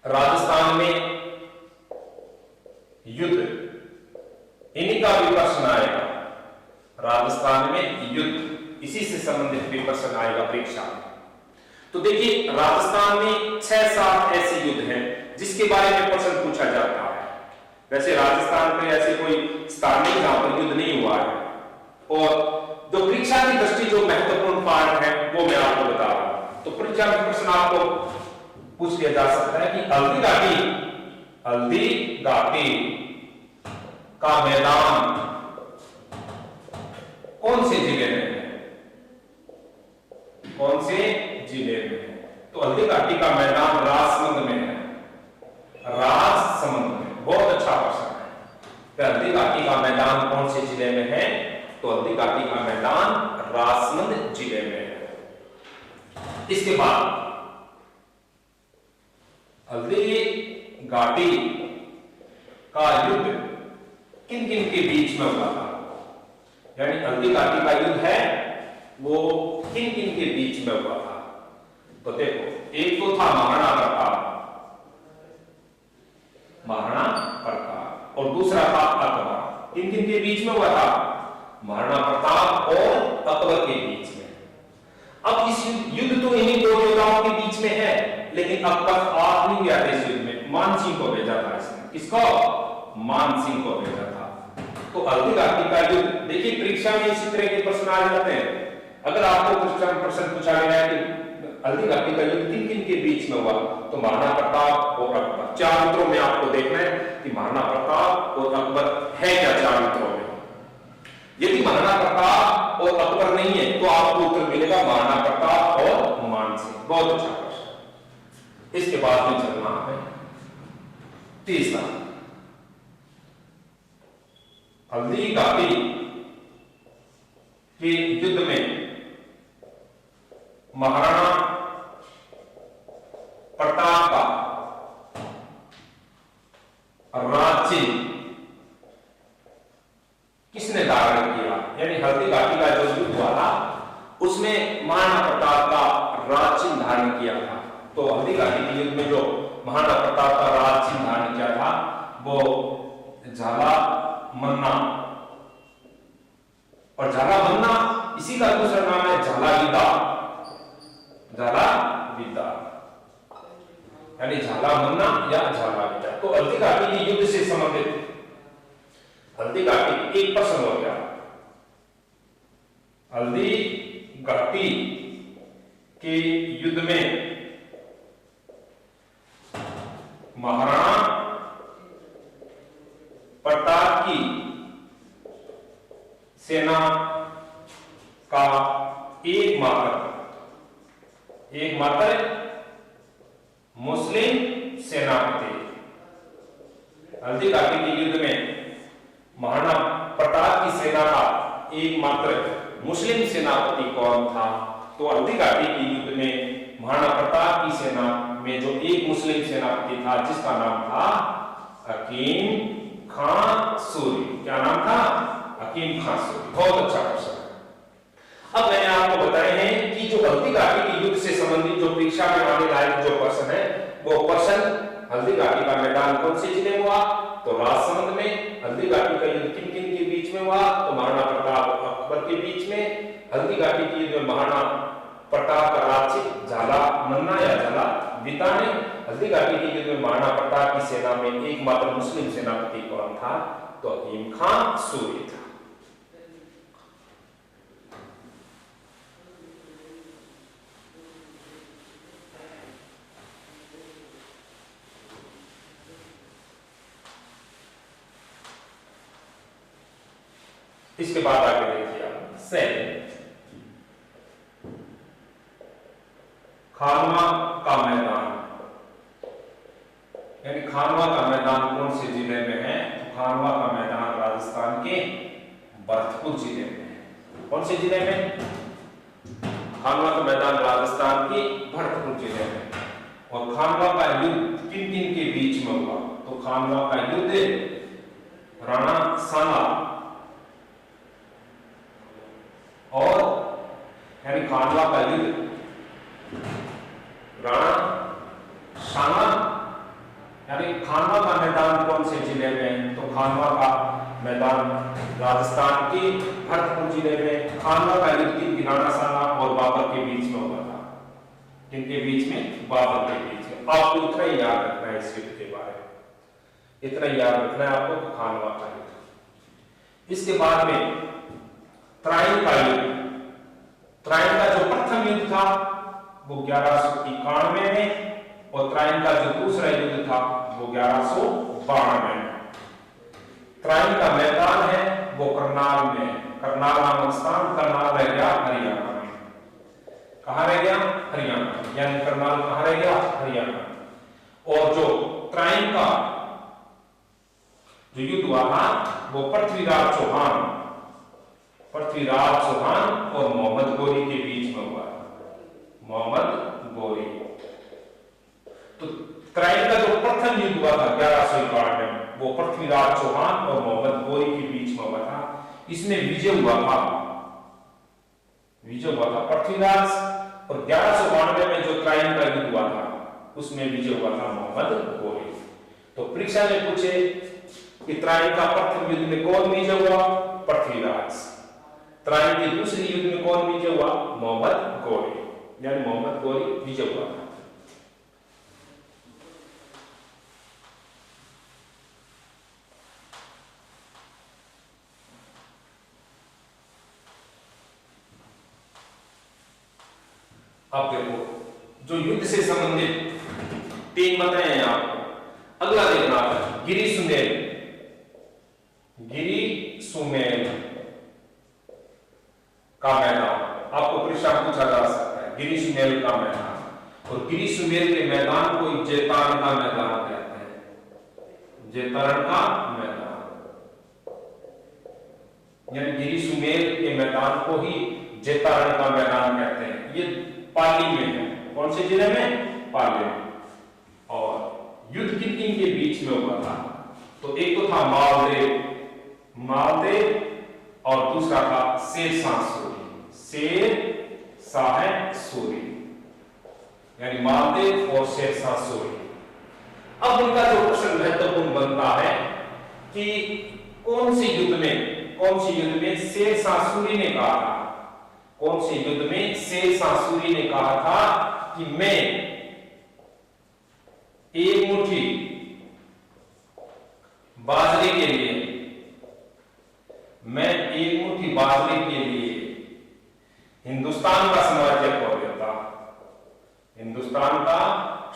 राजस्थान में युद्ध, इन्हीं का भी प्रश्न आएगा। राजस्थान में युद्ध, इसी से संबंधित भी प्रश्न आएगा परीक्षा में। तो देखिए, राजस्थान में 6-7 ऐसे युद्ध हैं जिसके बारे में प्रश्न पूछा जाता है। वैसे राजस्थान में ऐसे कोई स्थान नहीं जहां पर युद्ध नहीं हुआ है। और जो परीक्षा की दृष्टि जो महत्वपूर्ण पार्ट है वो मैं आपको बता रहा हूं। तो परीक्षा में प्रश्न आपको पूछ लिया जा सकता है कि हल्दी घाटी का मैदान कौन से जिले में है? कौन से जिले में है? तो हल्दी घाटी का मैदान राजसमंद में है। राजसमंद में। बहुत अच्छा प्रश्न है। तो हल्दी घाटी का मैदान कौन से जिले में है? तो हल्दी घाटी का मैदान राजसमंद जिले में है। इसके बाद हल्दी घाटी का युद्ध किन किन के बीच में हुआ था? यानी हल्दी घाटी का युद्ध है वो किन किन के बीच में हुआ था? तो देखो, एक तो था महाराणा प्रताप और दूसरा था अकबर। किन किन के बीच में हुआ था? महाराणा प्रताप और अकबर के बीच में। अब इस युद्ध तो इन्हीं दो योद्धाओं के बीच में है, लेकिन अकबर आप नहीं गया था इस युद्ध में, मान सिंह को भेजा था इसने। किसको? मान सिंह को भेजा था। तो हल्दी घाटी का युद्ध, देखिए परीक्षा में इसी तरह के प्रश्न आ जाते हैं। अगर आपको परीक्षा में प्रश्न पूछा गया है कि हल्दी घाटी का युद्ध किन किन के बीच में हुआ, तो महाराणा प्रताप और अकबर। 4 मित्रों में आपको देखना है कि महाराणा प्रताप और अकबर है क्या 4 मित्रों में। यदि महाराणा प्रताप और अकबर नहीं है तो आपको उत्तर मिलेगा महाराणा प्रताप और मान सिंह। बहुत अच्छा प्रश्न। इसके बाद में चलना है तीसरा, हल्दी घाटी के युद्ध में महाराणा प्रताप का किसने धारण किया, यानी हल्दी घाटी का जो युद्ध हुआ था उसमें महाराणा प्रताप का राज चिन्ह धारण किया था। तो हल्दी घाटी के युद्ध में जो महाराणा प्रताप का राज चिन्ह धारण किया था वो झाला मन्ना, और झाला मन्ना इसी का दूसरा नाम है झाला विदा, झाला विदा यानी झाला मन्ना या झाला विदा। तो हल्दी घाटी के युद्ध से संबंधित हल्दी घाटी एक प्रश्न हो गया। हल्दी घाटी के युद्ध में महाराणा प्रताप की सेना का एकमात्र मुस्लिम सेनापति, हल्दी घाटी के युद्ध में महाराणा प्रताप की सेना का एकमात्र मुस्लिम सेनापति कौन था? तो हल्दी घाटी के युद्ध में महाराणा प्रताप की सेना में जो एक मुस्लिम सेनापति था जिसका नाम था हकीम खां सूरी। क्या नाम था? हकीम खां सूरी। बहुत अच्छा प्रश्न है। अब मैंने आपको बताए हैं कि जो हल्दी घाटी के युद्ध से संबंधित जो परीक्षा में आने लायक जो प्रश्न है वो प्रश्न हल्दी घाटी का मैदान कौन से जिले में हुआ? तो राजसमंद में। हल्दी घाटी का युद्ध किन किन के बीच में हुआ? तो महाराणा प्रताप अकबर के बीच में। हल्दी घाटी के युद्ध में महाराणा प्रताप का राज्य झाला मन्ना या झाला विदा ने। हल्दी घाटी के युद्ध में महाराणा प्रताप की सेना में एकमात्र मुस्लिम सेनापति कौन था? तो हकीम खां सूरी था। इसके बाद आगे देखिए आप सैन्य। खानवा का मैदान, यानी खानवा का मैदान कौन से जिले में है? तो खानवा का मैदान राजस्थान के भरतपुर जिले में है। कौन से जिले में? खानवा का मैदान राजस्थान के भरतपुर जिले में। और खानवा का युद्ध किन किन के बीच में हुआ? तो खानवा का युद्ध राणा साना और यानी खानवा का युद्ध राणा साना, यानी खानवा का मैदान कौन से जिले में? तो खानवा का मैदान राजस्थान के भरतपुर जिले में। खानवा का युद्ध किन राणा साना और बाबर के बीच में हुआ था? किनके बीच में? बाबर के बीच में। आपको इतना ही याद रखना है इस युद्ध के बारे में, इतना ही याद रखना है आपको खानवा का युद्ध। इसके बाद में त्राइन का युद्ध। त्राइन का जो प्रथम युद्ध था वो 1191 में और त्राइन का जो दूसरा युद्ध था वो 1192 में। त्राइन का मैदान है वो करनाल में। करनाल नामक स्थान, करनाल रह गया हरियाणा में। कहां रह गया? हरियाणा। यानी करनाल कहां रह गया? हरियाणा। और जो त्राइन का जो युद्ध हुआ था वो पृथ्वीराज चौहान और मोहम्मद गोरी के बीच में हुआ। मोहम्मद गोरी। तो त्राइन का जो प्रथम युद्ध हुआ था 1191 में वो पृथ्वीराज चौहान और मोहम्मद गोरी के बीच में हुआ था। इसमें विजय हुआ था पृथ्वीराज, और 1192 में जो त्राइन का युद्ध हुआ था उसमें विजय हुआ था मोहम्मद गोरी। तो परीक्षा में पूछे कि त्राइन का प्रथम युद्ध में कौन विजय हुआ? पृथ्वीराज। त्राइन के दूसरे युद्ध में कौन विजय हुआ? मोहम्मद गोरी, यानी मोहम्मद गोरी विजय हुआ था। अब देखो जो युद्ध से संबंधित 3 बताए हैं आपको। अगला देखना गिरी सुमेल का मैदान। आपको परीक्षा पूछा जा सकता है गिरी सुमेल का मैदान। और गिरी सुमेल के मैदान को जेतारण का मैदान कहते हैं। जेतारण का मैदान, यानी गिरी सुमेल के मैदान को ही जेतारण का मैदान कहते हैं। ये पाली में है। कौन से जिले में? पाली में। और युद्ध किन किन के बीच में हुआ था? तो एक तो था मालदेव और दूसरा था शेरशाह सूरी, शेरशाह सूरी, यानी मालदेव और शेरशाह सूरी। अब उनका जो प्रश्न महत्वपूर्ण बनता है कि कौन से युद्ध में शेरशाह सूरी ने कहा था, कौन से युद्ध में शेरशाह सूरी ने कहा था कि मैं एक मुट्ठी बाजरे के लिए, मैं एक मुट्ठी बाजरे के लिए हिंदुस्तान का साम्राज्य खो देता, हिंदुस्तान का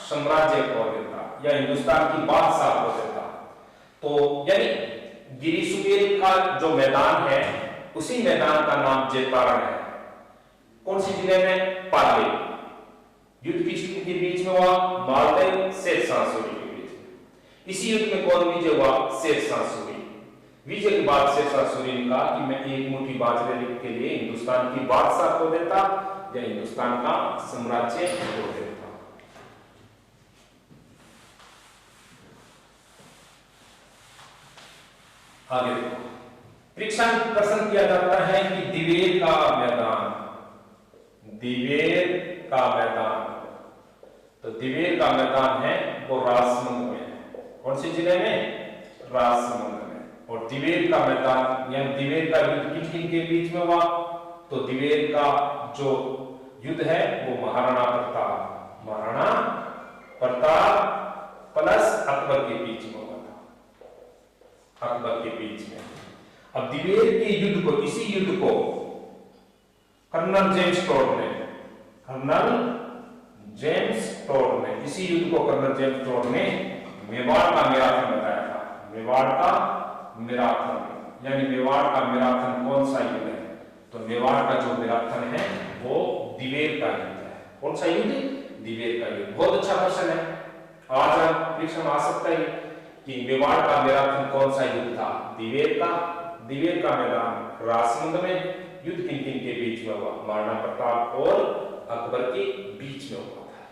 साम्राज्य खो देता या हिंदुस्तान की बादशाह खो देता। तो यानी गिरी सुबेर का जो मैदान है उसी मैदान का नाम जेतारण है। कौन सी जिले में? पाली। युद्ध किसके बीच में हुआ? मालदेव शेरशाह सूरी के बीच। इसी युद्ध में कौन विजय हुआ? शेरशाह सूरी। विजय के बाद शेरशाह सूरी ने कहा कि मैं एक मुट्ठी बाजरे के लिए हिंदुस्तान की बादशाह खो देता या हिंदुस्तान का साम्राज्य खो देता। आगे देखो, परीक्षा में प्रश्न किया जाता है कि दिवेर का मैदान, दिवेर का मैदान, तो दिवेर का मैदान है वो राजसमंद में है। कौन से जिले में? राजसमंद में। और दिवेर का मैदान या दिवेर का युद्ध किन किन के बीच में हुआ? तो दिवेर का जो युद्ध है वो महाराणा प्रताप प्लस अकबर के बीच में हुआ था, अकबर के बीच में। अब दिवेर के युद्ध को, इसी युद्ध को कर्नल जेम्स टोड ने, कर्नल जेम्स टोड ने, इसी युद्ध को कर्नल जेम्स टोड ने मेवाड़ का मैराथन बताया था। मेवाड़ का मैराथन, यानी मेवाड़ का मैराथन कौन सा युद्ध है? तो मेवाड़ का जो मैराथन है वो दिवेर का युद्ध है। कौन सा युद्ध? दिवेर का युद्ध। बहुत अच्छा प्रश्न है, आज परीक्षा में आ सकता है कि मेवाड़ का मैराथन कौन सा युद्ध था? दिवेर का। दिवेर का मैदान राजसमंद में। युद्ध किन किन के बीच में हुआ? महाराणा प्रताप और अकबर के बीच में हुआ था।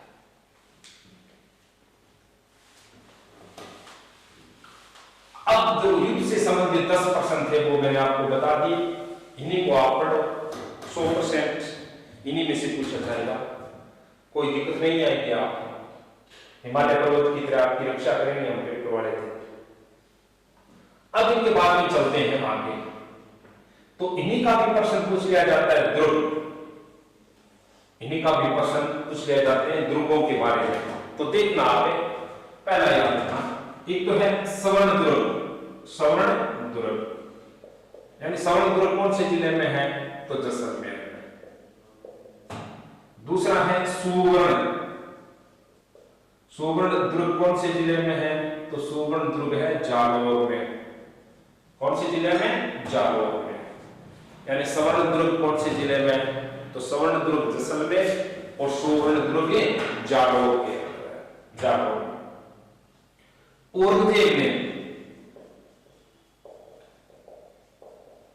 अब जो युद्ध से संबंधित 10 प्रश्न थे वो मैंने आपको बता दिए, इन्हीं को आप पढ़ो। 100% इन्हीं में से पूछा जाएगा, कोई दिक्कत नहीं आएगी। आप हिमालय पर्वत की तरह आपकी रक्षा करेंगे हम पेपर वाले थे। अब इनके बाद में चलते हैं आगे, तो इन्हीं का भी प्रश्न पूछ लिया जाता है दुर्ग, इन्हीं का भी प्रश्न पूछ लिया जाते हैं दुर्गों के बारे में। तो देखना आपने, पहला याद रखना, एक तो है सवर्ण दुर्ग, सवर्ण दुर्ग, यानी सवर्ण दुर्ग कौन से जिले में है? तो जैसलमेर में। दूसरा है सुवर्ण, सुवर्ण दुर्ग कौन से जिले में है? तो सुवर्ण दुर्ग है जालौर में। कौन से जिले में? जालौर में। यानी सवर्ण दुर्ग कौन से जिले में? तो सवर्ण दुर्ग जैसलमेर और सुवर्ण दुर्ग जालौर के, जालौर। औरंगजेब ने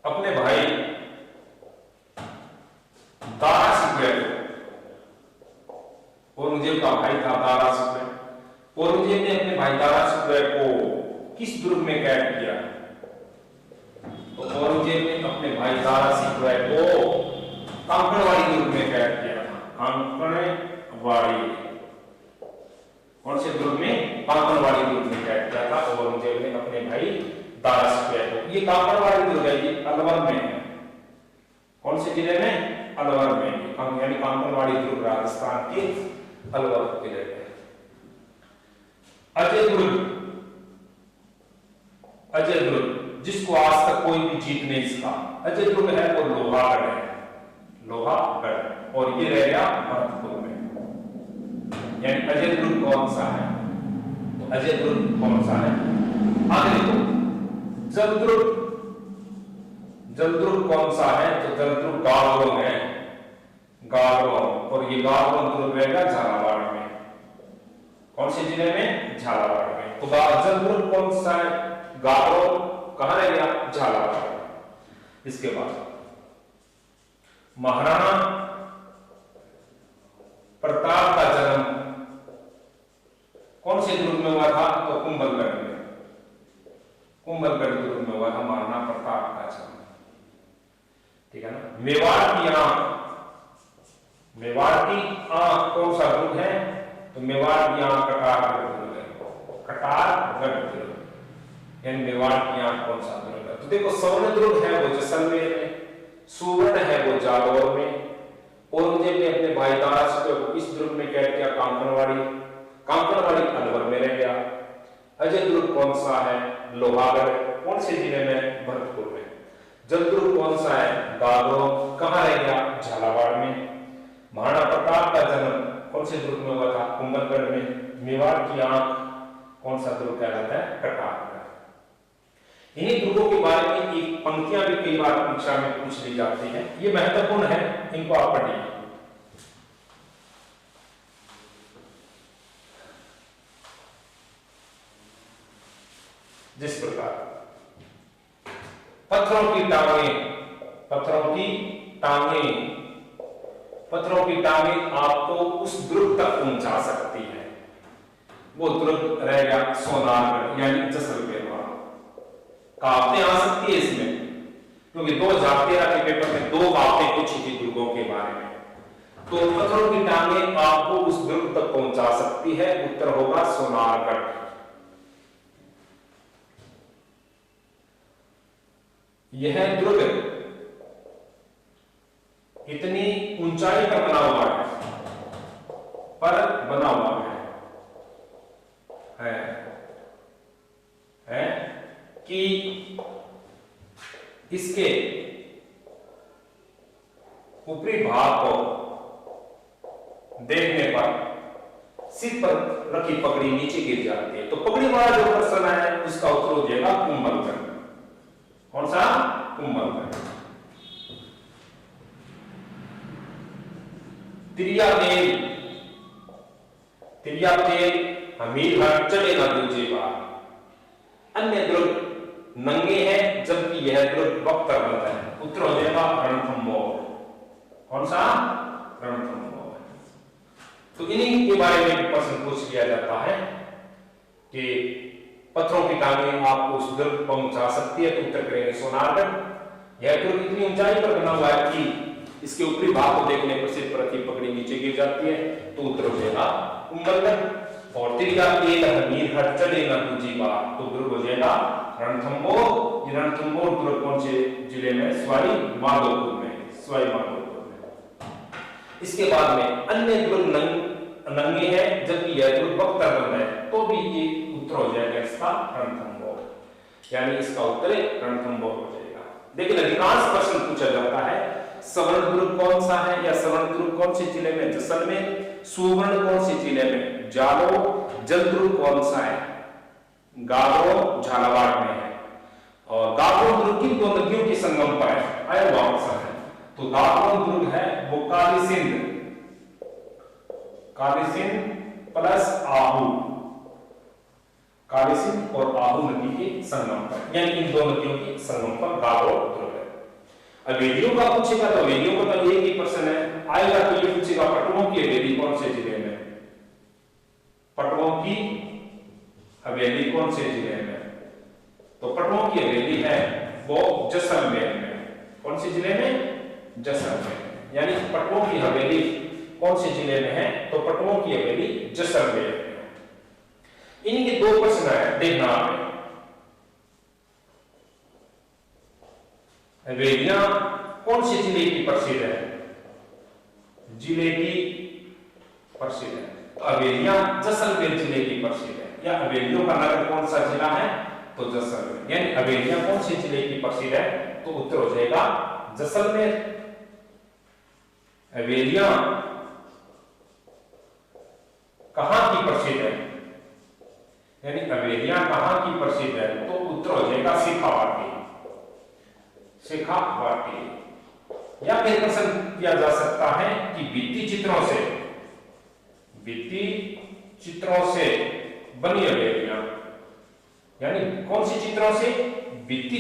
अपने भाई दारा शिकोह, औरंगजेब का भाई था दारा शिकोह, औरंगजेब ने अपने भाई दारा शिकोह को किस दुर्ग में कैद किया? तो औरंगजेब ने अपने भाई दारा शिकोह को कांकड़वाड़ी दुर्ग में कैद किया था। कांकड़वाड़ी, कौन से दुर्ग में? कांकड़वाड़ी दुर्ग में कैद किया था औरंगजेब ने अपने भाई दारा शिकोह को। ये कांकड़वाड़ी दुर्ग है, ये अलवर में है। कौन से जिले में? अलवर में, यानी कांकड़वाड़ी दुर्ग राजस्थान के अलवर जिले में। अजय दुर्ग, अजय दुर्ग जिसको आज तक कोई भी जीत नहीं सका, अजय दुर्ग है वो लोहागढ़ है, लोहागढ़, और ये रह गया भरतपुर में। यानी अजय दुर्ग कौन सा है? तो अजय दुर्ग कौन सा है? आगे देखो, जलदुर्ग, जलदुर्ग कौन सा है? तो जलदुर्ग गालवन है, गालवन, और ये गालवन दुर्ग रहेगा झालावाड़ में। कौन से जिले में? झालावाड़ में। तो जलदुर्ग कौन सा है? गालवन कहां रह गया? झालावाड़। इसके बाद महाराणा प्रताप का जन्म कौन से दुर्ग में हुआ था? तो कुंभलगढ़ में, कुंभलगढ़ दुर्ग में हुआ था महाराणा प्रताप का जन्म। मेवाड़ की आंख, मेवाड़ की आंख कौन सा ध्रुव है? तो मेवाड़ की आंख कटार ध्रुव है, कटार ध्रुव, यानी मेवाड़ की आंख कौन सा ध्रुव है? तो देखो स्वर्ण ध्रुव है वो जैसलमेर में, सुवर्ण है वो जालौर में, औरंगजेब ने अपने भाई दाराशिकोह को इस ध्रुव में कैद किया कांकरवाड़ी, कांकरवाड़ी अलवर में रह गया। अजय ध्रुव कौन सा है? लोहागढ़, कौन से जिले में? भरतपुर में। जल ध्रुव कौन सा है? गागरो, कहां रह गया? झालावाड़ में। महाराणा प्रताप का जन्म कौन से ध्रुव में हुआ था? कुंभलगढ़ में। मेवाड़ की आंख कौन सा ध्रुव कहलाता है? कटार। इन्हीं ध्रुवों के बारे में एक पंक्तियां भी कई बार परीक्षा में पूछ ली जाती हैं, ये महत्वपूर्ण है, इनको आप पढ़िए। जिस प्रकार पत्थरों की टांगें, पत्थरों की टांगें, पत्थरों की टांगें आपको उस ध्रुव तक पहुंचा सकती है, वो ध्रुव रह गया सोनारगढ़ यानी जैसलमेर वाला। कहावतें आ सकती है इसमें, क्योंकि 2013 के पेपर में 2 कहावतें पूछी थी ध्रुवों के बारे में। तो पत्थरों की टांगें आपको उस ध्रुव तक पहुंचा सकती है, उत्तर होगा सोनारगढ़। यह ध्रुव इतनी ऊंचाई पर बना हुआ है, पर बना हुआ है कि इसके ऊपरी भाग को देखने पर सिर पर रखी पगड़ी नीचे गिर जाती है, तो पगड़ी वाला जो प्रश्न है उसका उत्तर हो जाएगा कुंभलगढ़। कौन सा? कुंभलगढ़। तिरिया तेल हमीर हर चलेगा दूसरी बार। अन्य ध्रुव नंगे हैं जबकि यह ध्रुव बख्तर बनता है, उत्तर हो जाएगा रणथंभौर। कौन सा? रणथंभौर। तो इन्हीं के बारे में प्रश्न पूछ लिया जाता है कि पत्थरों की टांगें आपको उस ध्रुव पहुंचा सकती है, तो उत्तर करेंगे सोनारगढ़। यह ध्रुव इतनी ऊंचाई पर बना हुआ है कि इसके ऊपरी भाग को देखने पर सिर पर रखी पगड़ी नीचे गिर जाती है, तो उत्तर हो जाएगा कुंभलगढ़। और तिरिया तेल हमीर हर चलेगा दूजी बार, तो ध्रुव हो जाएगा रणथंभौर। ये रणथंभौर ध्रुव कौन से जिले में? सवाई माधोपुर में, सवाई माधोपुर में। इसके बाद में अन्य ध्रुव नंगे हैं जबकि यह ध्रुव बख्तर बंद है, तो भी ये उत्तर हो जाएगा इसका रणथंभौर, यानी इसका उत्तर रणथंभौर हो जाएगा। लेकिन अधिकांश प्रश्न पूछा जाता है सवर्ण ध्रुव कौन सा है, या सवर्ण ध्रुव कौन से जिले में? जैसलमेर। सुवर्ण कौन से जिले में? जालौर। जल ध्रुव कौन सा है? गागरो, झालावाड़ में है। और गागरो ध्रुव किन 2 नदियों के संगम पर है? आया हुआ अवसर है, तो गागरो ध्रुव है वो काली सिंध प्लस आहू, काली सिंध और आहू नदी के संगम पर, यानी इन 2 नदियों के संगम पर गागरो ध्रुव है। हवेलियों का पूछेगा तो हवेलियों का तो एक ही प्रश्न है आएगा, तो ये पूछेगा पटवों की हवेली कौन से जिले में? पटवों की हवेली कौन से जिले में? तो पटवों की हवेली है वो जैसलमेर में। कौन से जिले में? जैसलमेर। यानी पटवों की हवेली कौन से जिले में है? तो पटवों की हवेली जैसलमेर में। इनके 2 प्रश्न है, देखना आपने। हवेलियां कौन से जिले की प्रसिद्ध है? जिले की प्रसिद्ध है, तो हवेलियां जैसलमेर जिले की प्रसिद्ध है। या हवेलियों का नगर कौन सा जिला है? तो जैसलमेर। यानी हवेलियां कौन से जिले की प्रसिद्ध है? तो उत्तर हो जाएगा जैसलमेर। हवेलियां कहां की प्रसिद्ध है? यानी हवेलियां कहां की प्रसिद्ध है? तो उत्तर हो जाएगा शेखावाटी, शेखावाटी। या फिर प्रश्न किया जा सकता है कि भित्ति चित्रों से बनी हवेलियां, यानी कौन सी चित्रों से? भित्ति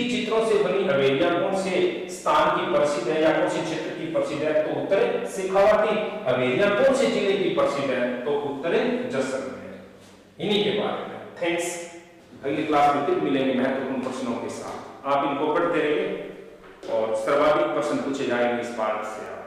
चित्रों से बनी हवेलियां कौन से स्थान की प्रसिद्ध है या कौन से क्षेत्र की प्रसिद्ध है? तो उत्तर शेखावाटी। हवेलियां कौन से जिले की प्रसिद्ध है? तो उत्तर जैसलमेर। इन्हीं के बारे में। थैंक्स। अगली क्लास में फिर मिलेंगे महत्वपूर्ण प्रश्नों के साथ। आप इनको पढ़ते रहिए। और सर्वाधिक प्रश्न पूछे जाएंगे इस पार्ट से।